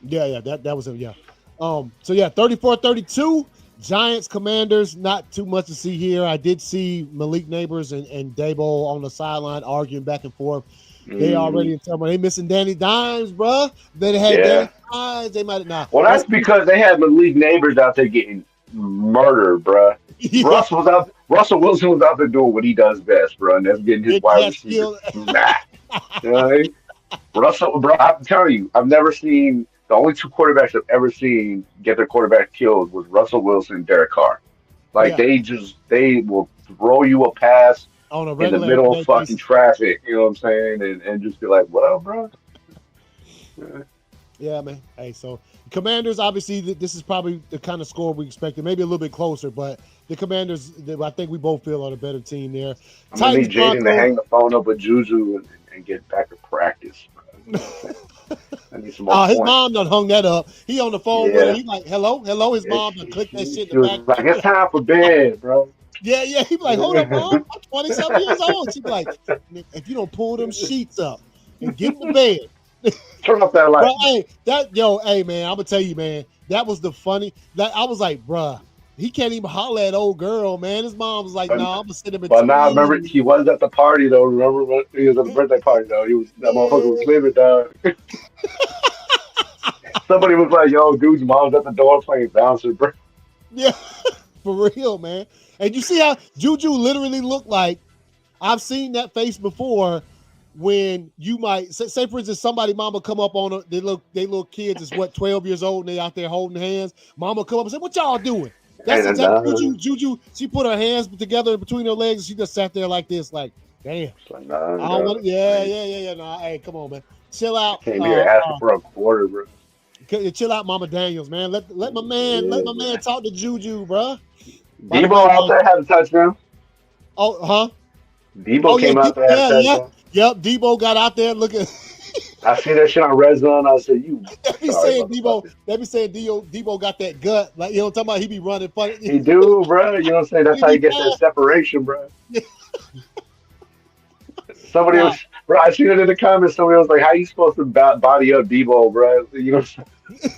Yeah, that was him. Yeah. So yeah, 34-32. Giants Commanders, not too much to see here. I did see Malik Neighbors and Dabo on the sideline arguing back and forth. They Hmm. already in trouble. They missing Danny Dimes, bruh. They had Yeah. Danny Dimes. They might nah. Well, That's that's because they had Malik Neighbors out there getting murdered, bruh. yeah. Russell Wilson was out there doing what he does best, bro, and that's getting his Get wide catch receivers skill. smacked. You know what I mean? Russell, bro, I'm telling you, I've never seen the only two quarterbacks I've ever seen get their quarterback killed was Russell Wilson and Derek Carr. Like Yeah, they will throw you a pass on a in the regular middle of everyday fucking basis. traffic, you know what I'm saying? And just be like, what up, bro? Yeah. Yeah, man. Hey, so Commanders, obviously, this is probably the kind of score we expected. Maybe a little bit closer, but the Commanders, I think we both feel are the better team there. I'm gonna Titans, need Jaden to Broncos. hang the phone up with Juju and get back to practice, bro. You know what I'm saying? I need some more His points. mom done hung that up. He on the phone with her. Yeah. He like, hello, hello. His Yeah, mom done clicked that shit in she the was back. like, it's time for bed, bro. Yeah, yeah. He be like, hold up, mom. I'm 20-something years old. She be like, if you don't pull them sheets up and get in the bed. Turn off that light. Bro, hey, man, I'm gonna tell you, man, that was the funny. That I was like, bruh, he can't even holler at old girl, man. His mom was like, But, nah, I'm gonna sit him in but two now, remember, years. he was at the party, though. Remember when he was at the birthday party, though? That motherfucker was Yeah, living, dog. Somebody was like, yo, dude's mom's at the door playing bouncer, bro. yeah, for real, man. And you see how Juju literally looked like. I've seen that face before. When you might say, for instance, somebody mama come up on they little kids is what 12 years old and they out there holding hands. Mama come up and say, "What y'all doing?" That's And exactly Juju. She put her hands together between her legs and she just sat there like this, like, damn. it's like, nah, I don't dog. want. Yeah. Nah, hey, come on, man. Chill I out. came here asking for a quarter, bro. Chill out, Mama Daniels, man. Let my man Yeah, man talk to Juju, bro. By the way, Debo out man. there had a touchdown. Oh, huh? Debo Oh yeah, came out there had a yeah. touchdown. Yep. Debo got out there looking. I see that shit on Red Zone. I said, you They be sorry, saying Debo. motherfucker. They be saying Debo got that gut. Like you know, what I'm talking about he be running funny. He do, bro. You know what I'm saying? That's He how he be gets that fast. separation, bro. Somebody Nah, was, bro. I seen it in the comments. Somebody was like, "How you supposed to body up Debo, bro?" You know, what I'm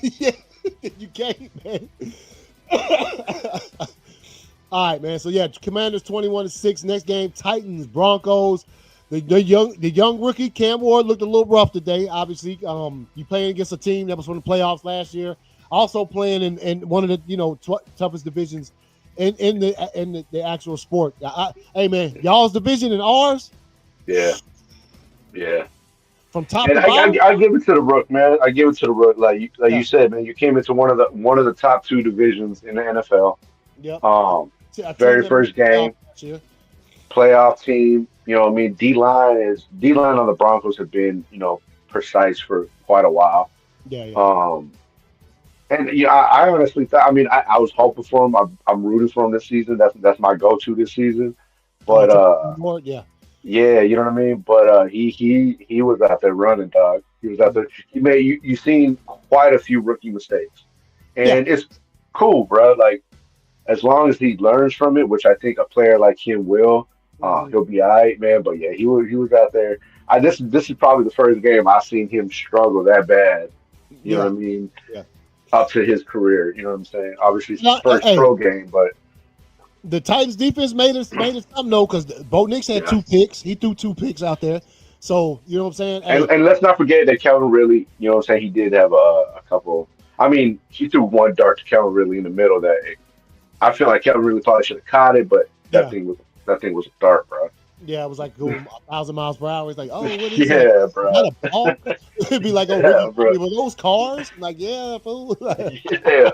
yeah, you can't, man. All right, man. So yeah, Commanders 21-6. Next game, Titans Broncos. The young rookie Cam Ward looked a little rough today. Obviously, you playing against a team that was from the playoffs last year. Also playing in one of the toughest divisions in the actual sport. Hey man, y'all's division and ours saying? Yeah. from top And to bottom. I give it to the Rook, man. I give it to the Rook. Like Yeah, you said, man. You came into one of the top two divisions in the NFL. yep. Um, A team very that made first the playoffs game, last year. playoff team. You know, what I mean, D line on the Broncos have been, precise for quite a while. Yeah. Um, and yeah, I honestly thought. I mean, I was hoping for him. I'm rooting for him this season. That's my go-to this season. Oh, But Lord, yeah. yeah, you know what I mean. But he was out there running, dog. He was out there. He made you seen quite a few rookie mistakes, Yeah. and it's cool, bro. Like as long as he learns from it, which I think a player like him will, Mhm. he'll be all right, man. But yeah, he was out there. This is probably the first game I've seen him struggle that bad. You know Yeah. what I mean? Yeah. Up to his career, you know what I'm saying? Obviously, it's his Now, first hey, pro game, but the Titans defense made us something though, because Bo Nix had yeah. 2 picks. He threw 2 picks out there. So you know what I'm saying? Hey, And let's not forget that Calvin Ridley, you know what I'm saying? He did have a couple. I mean, he threw one dart to Calvin Ridley in the middle that I feel like Calvin Ridley probably should have caught it, but yeah, that thing was a dart, bro. yeah, it was like going 1,000 miles per hour. It's like, oh, what is that? Yeah, Is bro. that a ball? It'd be like, oh, Yeah, Ricky, bro. were those cars? I'm like, yeah, fool. Yeah,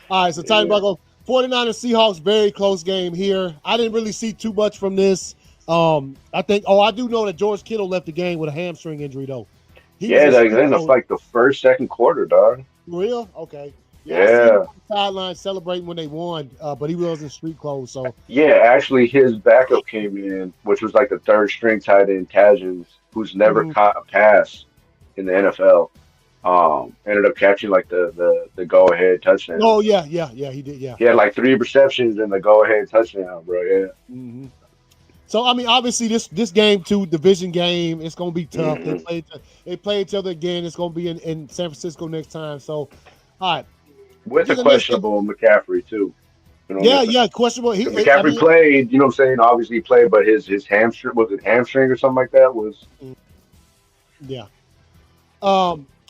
All right, so Titan yeah. Broncos, 49ers Seahawks, very close game here. I didn't really see too much from this. I do know that George Kittle left the game with a hamstring injury though. He was Yeah, in like, street in the, clothes. like the first, second quarter, dog. For real? Okay. Yeah, I seen him Yeah. on the sideline celebrating when they won, but he was in street clothes. So Yeah, actually, his backup came in, which was like the third string tight end, Tajins, who's never mhm. caught a pass in the NFL. Ended up catching like the go ahead touchdown. Oh yeah, he did. Yeah. He had like three receptions and the go ahead touchdown, bro. Yeah. hmm So I mean, obviously this game too, division game, it's gonna be tough. hmm They play each other again. It's gonna be in San Francisco next time. So, all right, With a here's the next game. questionable McCaffrey too. You know what I mean? Yeah, questionable. If McCaffrey played, you know what I'm saying? Obviously he played, but his hamstring was it hamstring or something like that was Yeah.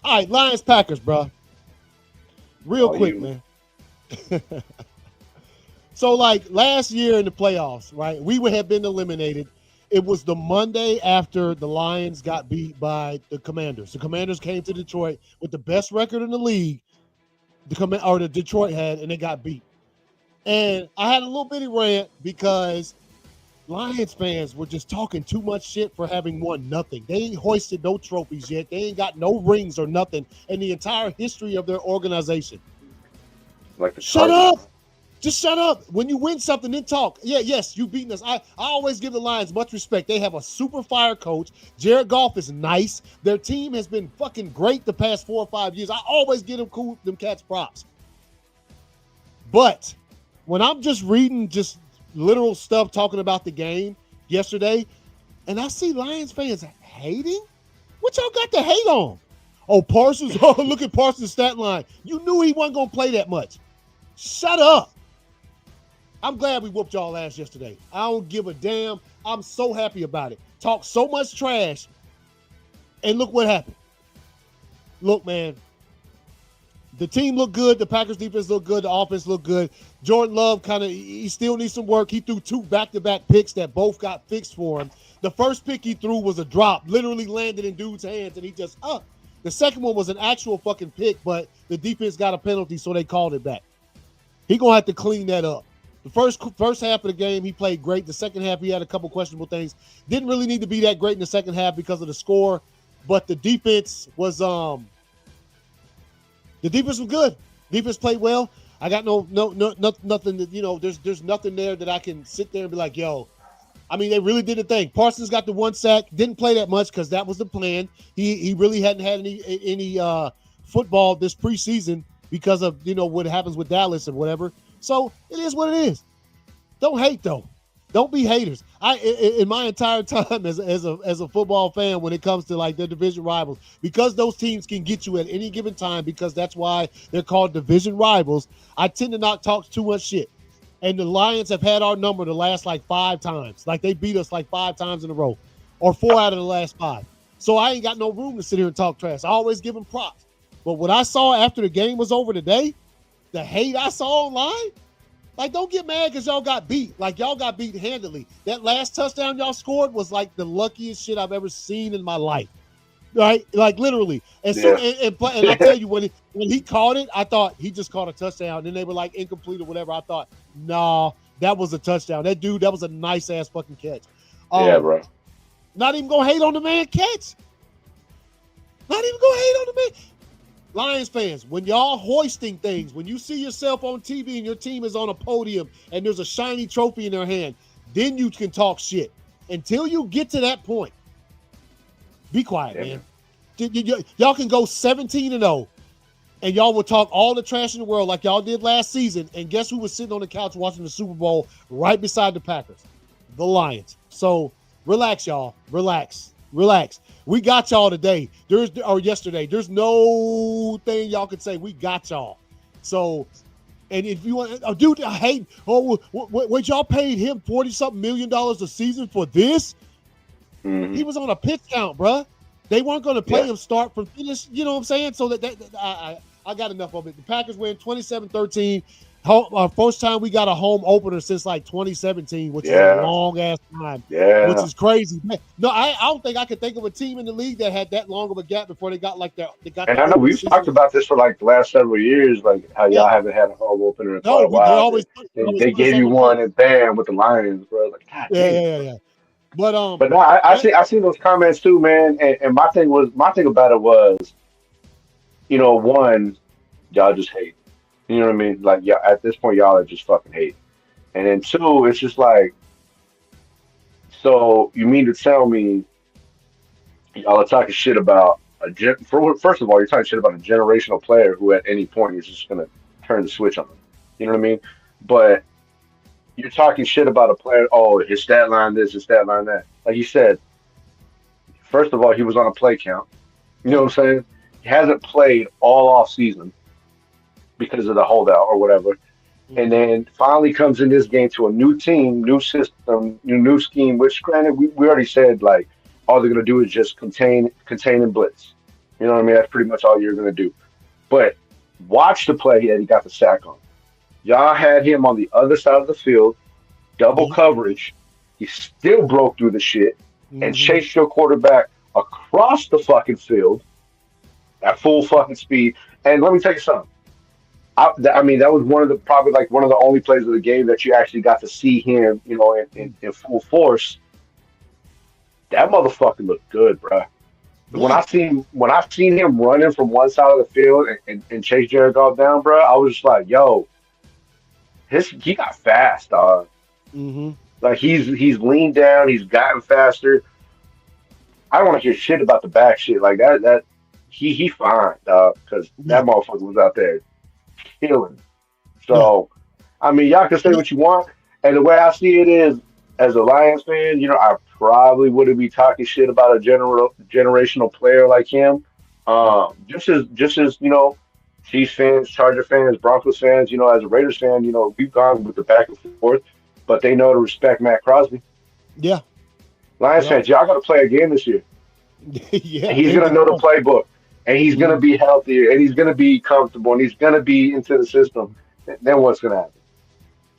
All right, Lions Packers, bro. Real oh quick, you man. So, like last year in the playoffs, right? We would have been eliminated. It was the Monday after the Lions got beat by the Commanders. The Commanders came to Detroit with the best record in the league. The Detroit had, and they got beat. And I had a little bitty rant because Lions fans were just talking too much shit for having won nothing. They ain't hoisted no trophies yet. They ain't got no rings or nothing in the entire history of their organization. like the Shut Chargers. up. Just shut up. When you win something, then talk. Yeah, yes, you've beaten us. I always give the Lions much respect. They have a super fire coach. Jared Goff is nice. Their team has been fucking great the past 4 or 5 years. I always give them cats props. But when I'm just reading just literal stuff talking about the game yesterday, and I see Lions fans hating, what y'all got to hate on? Oh, Parsons, oh, look at Parsons' stat line. You knew he wasn't going to play that much. Shut up. I'm glad we whooped y'all ass yesterday. I don't give a damn. I'm so happy about it. Talk so much trash, and look what happened. Look, man, the team looked good. The Packers defense looked good. The offense looked good. Jordan Love he still needs some work. He threw 2 back-to-back picks that both got fixed for him. The first pick he threw was a drop, literally landed in dude's hands, and he just, The second one was an actual fucking pick, but the defense got a penalty, so they called it back. He going to have to clean that up. The first half of the game, he played great. The second half, he had a couple questionable things. Didn't really need to be that great in the second half because of the score, but the defense was good. Defense played well. I got nothing that, there's nothing there that I can sit there and be like, yo. I mean, they really did the thing. Parsons got the 1 sack, didn't play that much because that was the plan. He really hadn't had any football this preseason because of what happens with Dallas and whatever. So it is what it is. Don't hate though. Don't be haters. In my entire time as a football fan, when it comes to like their division rivals, because those teams can get you at any given time, because that's why they're called division rivals. I tend to not talk too much shit. And the Lions have had our number the last like 5 times. Like they beat us like 5 times in a row, or 4 out of the last 5. So I ain't got no room to sit here and talk trash. I always give them props. But what I saw after the game was over today, the hate I saw online, like don't get mad because y'all got beat. Like y'all got beat handily. That last touchdown y'all scored was like the luckiest shit I've ever seen in my life. Right? Like literally. And so and I tell you, when he caught it, I thought he just caught a touchdown. Then they were like incomplete or whatever. I thought, nah, that was a touchdown. That was a nice ass fucking catch. Yeah, bro. Not even gonna hate on the man catch. Not even gonna hate on the man. Lions fans, when y'all hoisting things, when you see yourself on TV and your team is on a podium and there's a shiny trophy in their hand, then you can talk shit. Until you get to that point, be quiet, man. Y'all can go 17-0, and y'all will talk all the trash in the world like y'all did last season. And guess who was sitting on the couch watching the Super Bowl right beside the Packers? The Lions. So relax, y'all. Relax. We got y'all today. Yesterday. There's no thing y'all could say. We got y'all. So, and if you want, dude, I hate. Wait, y'all paid him $40-something million a season for this? Mm-hmm. He was on a pitch count, bruh. They weren't going to play him start from finish. You know what I'm saying? So I got enough of it. The Packers win 27-13. First time we got a home opener since like 2017, which is a long ass time, which is crazy. No, I don't think I could think of a team in the league that had that long of a gap before they got like that. And I know we've talked about this for like the last several years, like how y'all haven't had a home opener in quite a while. They gave you one and bam with the Lions, bro. Like, God damn. Yeah. But no, I seen those comments too, man. And my thing about it was, one, y'all just hate. You know what I mean? Like, yeah, at this point, y'all are just fucking hate. And then 2, it's just like, so you mean to tell me y'all are talking shit about first of all, you're talking shit about a generational player who at any point is just going to turn the switch on. You know what I mean? But you're talking shit about a player, his stat line this, his stat line that. Like you said, first of all, he was on a play count. You know what I'm saying? He hasn't played all off season because of the holdout or whatever. And then finally comes in this game to a new team, new system, new scheme, which granted, we already said, like, all they're going to do is just contain and blitz. You know what I mean? That's pretty much all you're going to do. But watch the play that he got the sack on. Y'all had him on the other side of the field, double coverage. He still broke through the shit and chased your quarterback across the fucking field at full fucking speed. And let me tell you something. I mean, that was probably one of the only plays of the game that you actually got to see him, in full force. That motherfucker looked good, bro. When I seen him running from one side of the field and chase Jared Goff down, bro, I was just like, yo, he got fast, dog. Mm-hmm. Like he's leaned down, he's gotten faster. I don't want to hear shit about the back shit like that. He fine, dog, because Yeah. that motherfucker was out there killing. Yeah. So I mean, y'all can say what you want, and the way I see it is, as a Lions fan, I probably wouldn't be talking shit about a generational player like him. Just as Chiefs fans, Charger fans, Broncos fans, as a Raiders fan, we've gone with the back and forth, but they know to respect Matt Crosby. Yeah. Lions Yep. fans, y'all got to play again this year, and Yeah. he's End gonna of know the story. playbook, and he's gonna Mhm. be healthier, and he's gonna be comfortable, and he's gonna be into the system. Then what's gonna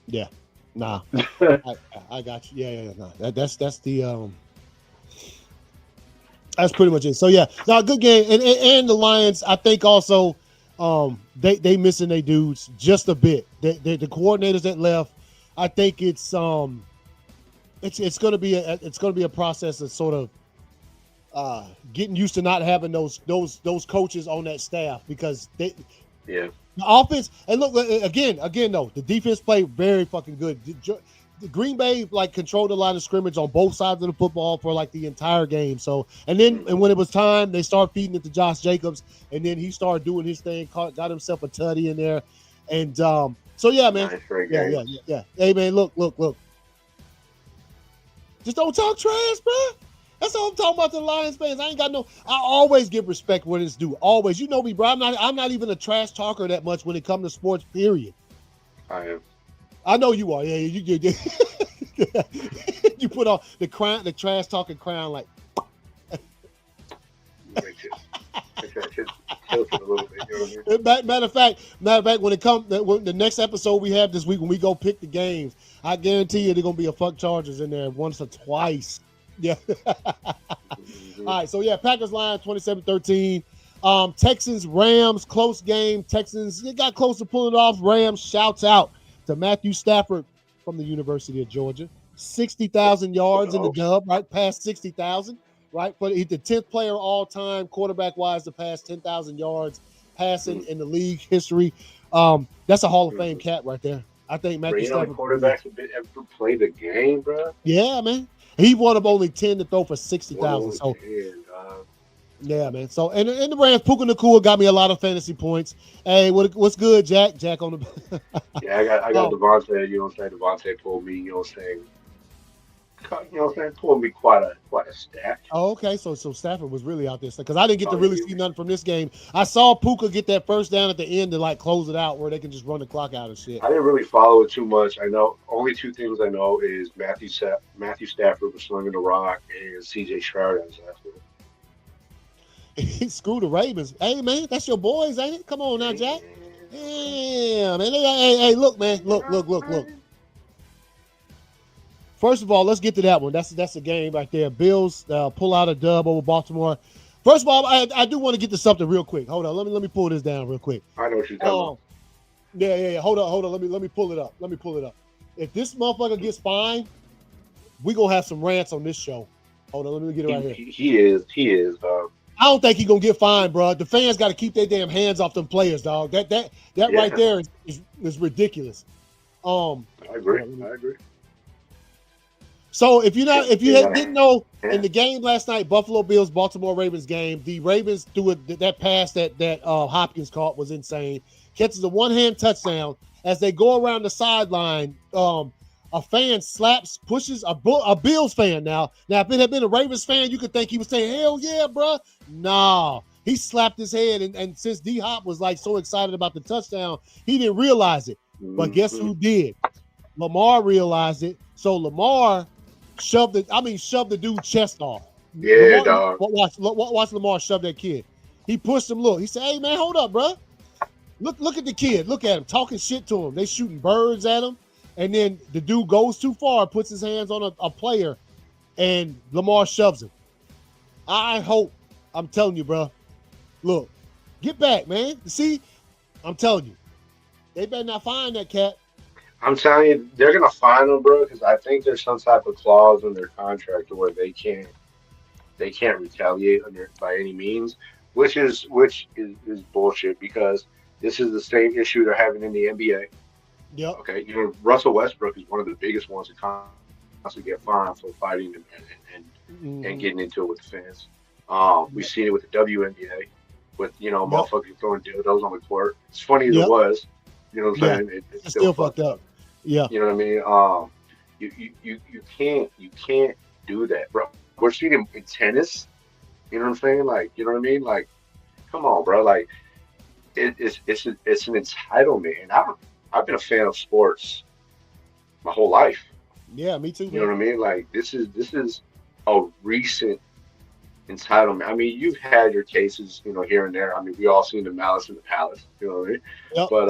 Yeah. Nah. happen? I got you. Yeah. Nah. That's the that's pretty much it. So yeah, no, good game. And the Lions, I think also they missing their dudes just a bit. The coordinators that left, I think it's gonna be a process of sort of getting used to not having those coaches on that staff because Yeah. the offense and look again though the defense played very fucking good. The Green Bay like controlled the line of scrimmage on both sides of the football for like the entire game. So and Mhm. when it was time, they started feeding it to Josh Jacobs, and then he started doing his thing, got himself a tutty in there, and so yeah, man, 9 straight yeah. games. Hey man, look, just don't talk trash, bro. That's all I'm talking about to the Lions fans. I ain't got no. I always give respect when it's due. Always, you know me, bro. I'm not even a trash talker that much when it comes to sports. Period. I am. I know you are. Yeah, you you put on the crown, the trash talking crown, like Makes it, makes that shit tilted a little bit. You know what I mean? matter of fact, when it comes the next episode we have this week when we go pick the games, I guarantee you they're gonna be a fuck Chargers in there once or twice. Yeah. All Hmm. right. So yeah, Packers line 27-13. Texans Rams close game. Texans it got close to pulling it off. Rams shouts out to Matthew Stafford from the University of Georgia. 60,000 Let's yards in the go. dub, right? Past 60,000, right? But he's the 10th player all time, quarterback wise, to pass 10,000 yards passing in the league history. That's a Hall of Fame Mm-hmm. cat right there. I think Bro, Matthew you know how many Stafford could be. quarterbacks have ever played the game, bro? Yeah, man. He one of only 10 to throw for One 60,000. only So, 10, dog. yeah, man. So, and the Rams, Puka Nakua got me a lot of fantasy points. Hey, what's good, Jack? Jack on the. Yeah, I got um, Devontae. You know what I'm saying? Devontae pulled me. You know what I'm saying? Pulled me quite a stack. oh, okay. So Stafford was really out there because I didn't get to Oh really yeah, see nothing from this game. I saw Puka get that first down at the end to like close it out where they can just run the clock out and shit. I didn't really follow it too much. I know only two things I know is Matthew Stafford was slinging the rock and C.J. Stroud was after it. He screwed the Ravens. Hey, man, that's your boys, ain't it? Come on now, Jack. Yeah, man. Hey, look, man. Look. First of all, let's get to that one. That's a game right there. Bills pull out a dub over Baltimore. First of all, I do want to get to something real quick. Hold on, let me pull this down real quick. I know what you're talking about. Um, yeah. Hold on. Let me pull it up. If this motherfucker gets fined, we gonna have some rants on this show. Hold on, let me get it He, right here. he, he is. He is. I don't think he gonna get fined, bro. The fans got to keep their damn hands off them players, dog. That right Yeah, there is ridiculous. I agree. Hold on, I agree. so if you They got didn't know in yeah. the game last night, Buffalo Bills Baltimore Ravens game, the Ravens threw that pass that Hopkins caught was insane. Catches a one-hand touchdown as they go around the sideline. A fan pushes a Bills fan now. Now, if it had been a Ravens fan, you could think he was saying, "Hell yeah, bro." Nah, he slapped his head, and since D Hop was like so excited about the touchdown, he didn't realize it. But guess Hmm. who did? Lamar realized it. So Lamar shoved the dude's chest off. Yeah, Lamar, dog. watch Lamar shove that kid. He pushed him. Look, he said, "Hey man, hold up, bro. Look at the kid. Look at him talking shit to him. They shooting birds at him, and then the dude goes too far, puts his hands on a player, and Lamar shoves him. I hope. I'm telling you, bro. Look, get back, man. See, I'm telling you, they better not find that cat. I'm telling you, they're gonna find him, bro, because I think there's some type of clause in their contract where they can't retaliate under by any means, which is bullshit because this is the same issue they're having in the NBA. Yep. Okay, Russell Westbrook is one of the biggest ones to constantly get fined for fighting and getting Hmm. into it with the fans. We've Yep. seen it with the WNBA, with Yep. motherfuckers throwing dildos on the court. As funny as it Yep. was, you know what I'm Yeah. saying? It's It's still still fucked fucked up. up. Yeah. You know what I mean? You can't do that, bro. We're seeing it in tennis. You know what I'm saying? Like, you know what I mean? Like, come on, bro. Like, it's an entitlement, and I've been a fan of sports my whole life. Yeah. Me too, You know man. what I mean? Like, this is a recent entitlement. I mean, you've had your cases, here and there. I mean, we all seen the Malice in the Palace. You know what I mean? Yep. But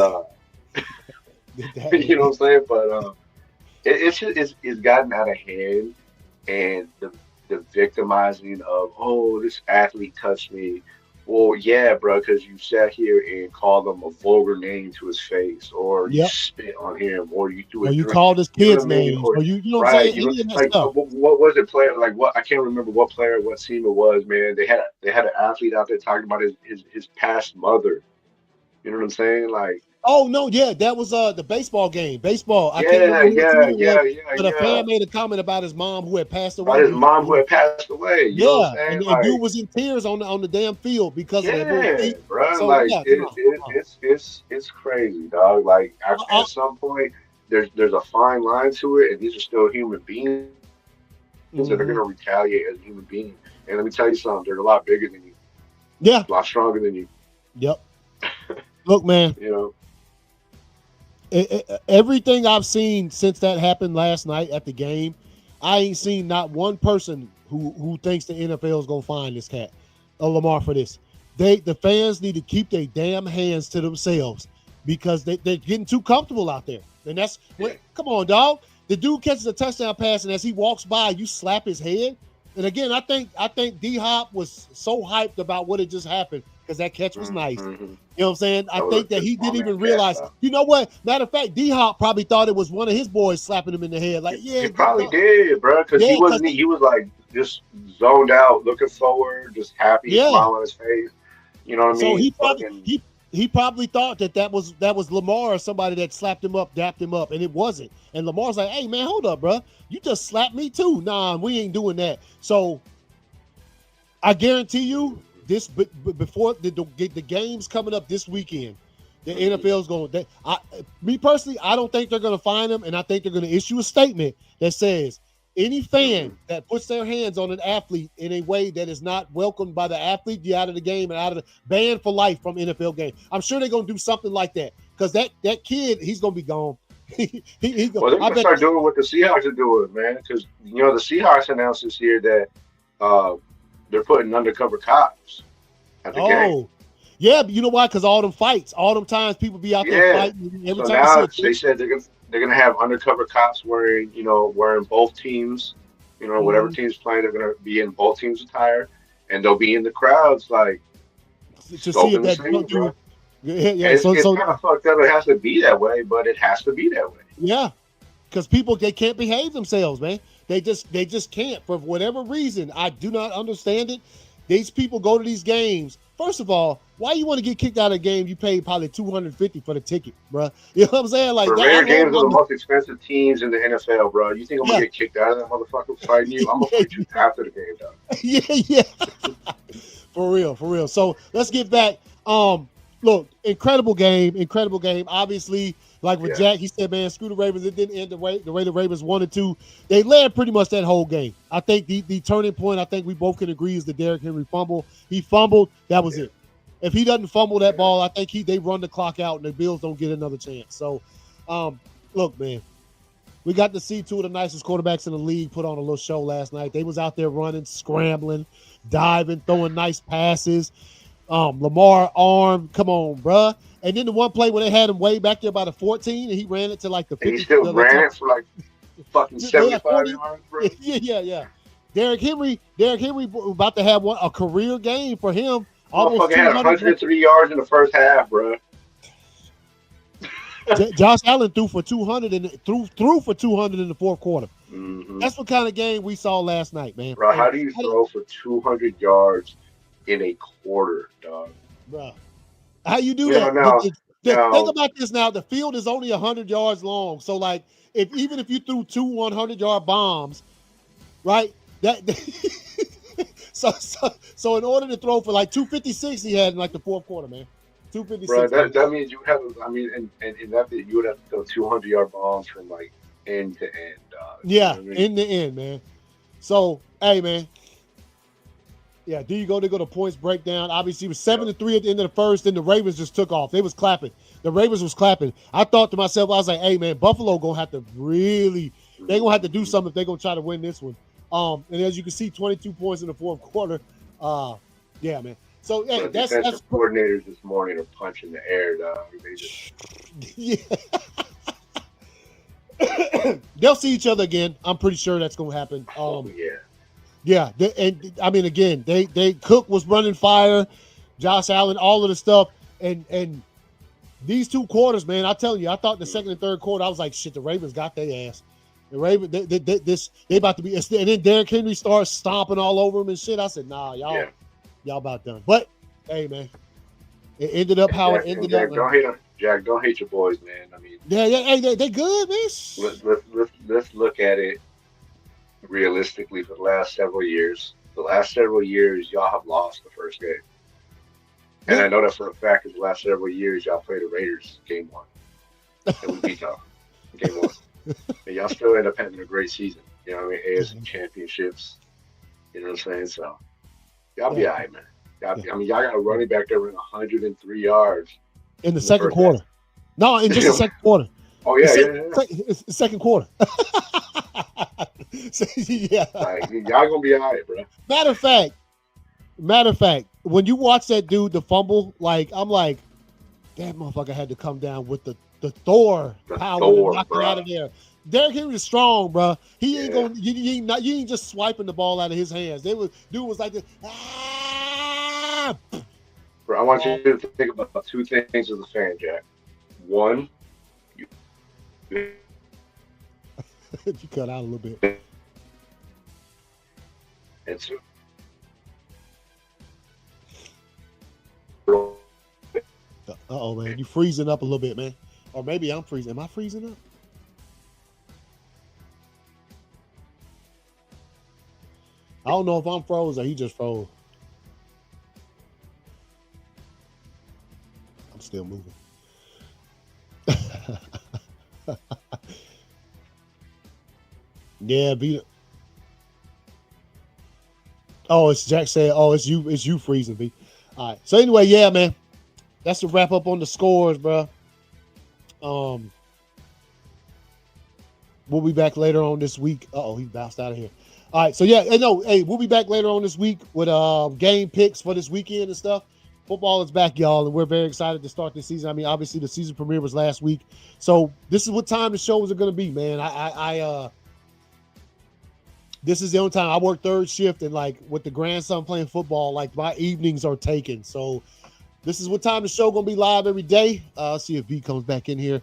That you know what movie. I'm saying? But it's gotten out of hand, and the victimizing of, oh, this athlete touched me. Well, yeah, bro, because you sat here and called him a vulgar name to his face, or you Yep. spit on him, or you threw a Or you drink. called his You know what kids I mean? names, Or or you know what I'm right, saying? Any of that like stuff. what was it player like what I can't remember what player, what team it was, man. They had an athlete out there talking about his past mother. You know what I'm saying? Like, Oh no, yeah, that was the baseball game. Baseball. I can't yeah, remember who team yeah, it was, yeah, yeah, but a yeah. fan made a comment about his mom who had passed About away. his mom who had passed away. You know what I'm Yeah, saying? and dude Like, was in tears on the damn field because of that yeah, bullshit. bro. So Like yeah, no, it's crazy, dog. Like I, at some point, there's a fine line to it, and these are still human beings, and they're gonna retaliate as a mm-hmm. human being. And let me tell you something, they're a lot bigger than you, a lot Yeah, stronger than you. yep. Look, man, You know, everything I've seen since that happened last night at the game, I ain't seen not one person who thinks the NFL is gonna find this cat, Lamar, for this. The fans need to keep their damn hands to themselves because they're getting too comfortable out there. And that's yeah. what come on, dog. The dude catches a touchdown pass, and as he walks by, you slap his head. And again, I think D Hop was so hyped about what had just happened because that catch was nice. Mm-hmm. You know what I'm saying? I That was think that a he small didn't man even catch, realize. though. You know what? Matter of fact, D Hop probably thought it was one of his boys slapping him in the head. He, Like, yeah, he probably did, bro, because he yeah, because wasn't. He was like just zoned out, looking forward, just happy, yeah. smile on his face. You know what I So mean? he probably Fucking he probably thought that was Lamar or somebody that slapped him up, dapped him up, and it wasn't. And Lamar's like, hey man, hold up, bro. You just slapped me too. Nah, we ain't doing that. So I guarantee you, this before the games coming up this weekend, the mhm, NFL is going. Me personally, I don't think they're going to find them, and I think they're going to issue a statement that says any fan mhm. that puts their hands on an athlete in a way that is not welcomed by the athlete, be out of the game and out of the banned for life from NFL game. I'm sure they're going to do something like that because that kid, he's going to be gone. Well, they're I gonna bet. start doing what the Seahawks are doing, man. Because the Seahawks announced this year that uh, they're putting undercover cops at the game. Oh, yeah, but you know why? Because all them fights, all them times people be out there Yeah. fighting. Every So time you see now a they said they're gonna have undercover cops wearing both teams. Whatever mm, team's playing, they're gonna be in both teams' attire, and they'll be in the crowds like to see if scoping the that scene, drunk bro. dude. Yeah, And yeah. it's, So, it's so kind of fucked up. It has to be that way, but it has to be that way. yeah, because people they can't behave themselves, man. They just can't for whatever reason. I do not understand it. These people go to these games. First of all, why you want to get kicked out of a game? You paid probably 250 for the ticket, bro. You know what I'm saying? Like The that. I Raider love games are my the most expensive teams in the NFL, bro. You think I'm gonna yeah, get kicked out of that motherfucker for fighting you? I'm gonna yeah, fight you after the game, dog. yeah, yeah. For real, for real. So let's get back. Look, incredible game, incredible game. Obviously, like with Yeah, Jack, he said, "Man, screw the Ravens." It didn't end the way the Ravens wanted to. They led pretty much that whole game. I think the turning point. I think we both can agree is the Derrick Henry fumble. He fumbled. That was yeah, it. If he doesn't fumble that yeah. ball, I think they run the clock out and the Bills don't get another chance. So, look, man, we got to see two of the nicest quarterbacks in the league put on a little show last night. They was out there running, scrambling, diving, throwing nice passes. Lamar arm, come on, bruh. And then the one play where they had him way back there by the 14, and he ran it to like the And he 50, still ran it for like fucking yeah, 75 40. yards, bro. Yeah, yeah, yeah. Derrick Henry about to have a career game for him, almost Motherfucker had 200. 103 yards in the first half, bro. Josh Allen threw for 200 and threw for 200 in the fourth quarter. Hmm. That's what kind of game we saw last night, man. Bro, And how do you throw for 200 yards in a quarter, dog? bruh, how you do You know, that? Did, now did, Think Now, about this now. The field is only 100 yards long. So, like, even if you threw two 100-yard bombs, right? That so in order to throw for like 256, he had in like the fourth quarter, man. bro, 256. that means you have. I mean, and in that bit, you would have to throw 200-yard bombs from like end to end. You know Yeah, what I mean? in the end, man. So, hey, man. Yeah, there you go. They go to points breakdown. Obviously, it was Yep. 7-3 at the end of the first. Then the Ravens just took off. They was clapping. The Ravens was clapping. I thought to myself, I was like, hey, man, Buffalo going to have to really, they going to have to do Mhm. something if they're going to try to win this one. And as you can see, 22 points in the fourth quarter. Uh, yeah, man. So, hey, But defensive coordinators this morning are punching the air, dog. They just yeah. They'll see each other again. I'm pretty sure that's going to happen. oh yeah. Yeah, and I mean, again, they Cook was running fire, Josh Allen, all of the stuff, and these two quarters, man, I tell you, I thought the second and third quarter, I was like, shit, the Ravens got their ass. The Ravens, they about to be, and then Derrick Henry starts stomping all over them and shit. I said, nah, Yeah. y'all about done. But hey, man, it ended up how it And ended up. Jack, don't hate 'em. Jack, don't hate your boys, man. I mean, Yeah, yeah, hey, they good, man. let's look at it realistically for the last several years. The last several years, y'all have lost the first game. And Yeah, I know that for a fact because the last several years, y'all played the Raiders game one. And we beat y'all game one. And y'all still end up having a great season. You know what I mean? AFC championships. You know what I'm saying? So y'all be yeah, all right, man. yeah. I mean, y'all got a running back that ran 103 yards In the in the second first half. quarter. No, in just the second quarter. Oh, The yeah, second, yeah, yeah. second quarter. So, yeah. Like, y'all going to be all right, bro. Matter of fact, when you watch that dude the fumble, like I'm like, that motherfucker had to come down with the Thor The power to Thor, knock it out bro. of there. Derrick Henry is strong, bro. He ain't Yeah. gonna you ain't just swiping the ball out of his hands. Dude was like this. Ah! Bro, I want Ball. you to think about two things as a fan, Jack. One, you You cut out a little bit. and two, Uh-oh, man. You freezing up a little bit, man. Or maybe I'm freezing. Am I freezing up? I don't know if I'm froze or he just froze. I'm still moving. Yeah, beat. Oh, it's Jack said, "Oh, it's you freezing, B." All right. So anyway, yeah, man, that's the wrap up on the scores, bro. Um, we'll be back later on this week. Oh, he bounced out of here. All right. So yeah, no, hey, we'll be back later on this week with game picks for this weekend and stuff. Football is back, y'all, and we're very excited to start this season. I mean, obviously the season premiere was last week, so this is what time the shows are going to be, man. This is the only time I work third shift, and like with the grandson playing football, like my evenings are taken. So this is what time the show gonna be live every day. See if V comes back in here.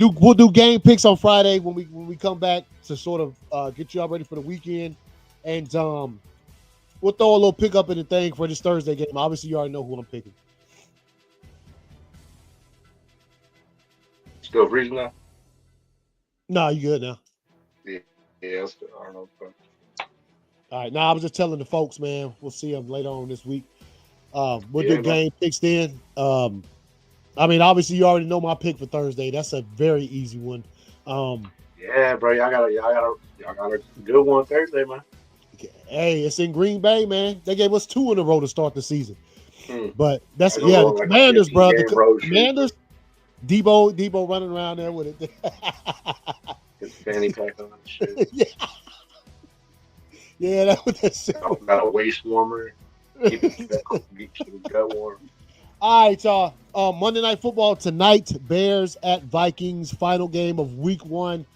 We'll do game picks on Friday when we come back to sort of get you all ready for the weekend, and we'll throw a little pickup in the thing for this Thursday game. Obviously, you already know who I'm picking. still freezing now? Nah, you good now. Yeah, yeah, I don't know. All right. Now I was just telling the folks, man. We'll see them later on this week. We'll do Yeah, man. game picks then. I mean, obviously, you already know my pick for Thursday. That's a very easy one. Um, Yeah, bro. Y'all got a good one Thursday, man. hey, it's in Green Bay, man. They gave us two in a row to start the season. Hmm. But that's I go yeah, the on like a Commanders, 15 bro. game road trip. Commanders, Debo running around there with it. Get the fanny pack on and shit. Yeah, yeah, that was that shit. Got a waist warmer. Keep the gut warm. All right, y'all. Monday Night Football tonight. Bears at Vikings. Final game of Week 1.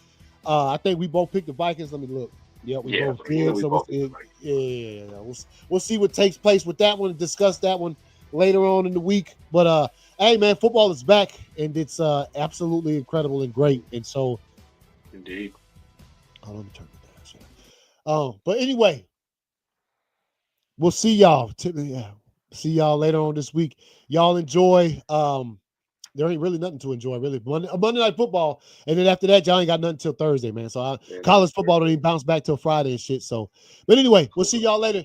I think we both picked the Vikings. Let me look. Yeah, we Yeah, both bro. Yeah, did. we So both did. yeah. We'll see what takes place with that one and discuss that one later on in the week. But hey, man, football is back and it's absolutely incredible and great. And so, Indeed. let me turn it down. But anyway, we'll see y'all. Yeah, see y'all later on this week. Y'all enjoy. there ain't really nothing to enjoy. Really, Monday Night Football, and then after that, y'all ain't got nothing till Thursday, man. So Man, college football don't even bounce back till Friday and shit. So, but anyway, we'll see y'all later.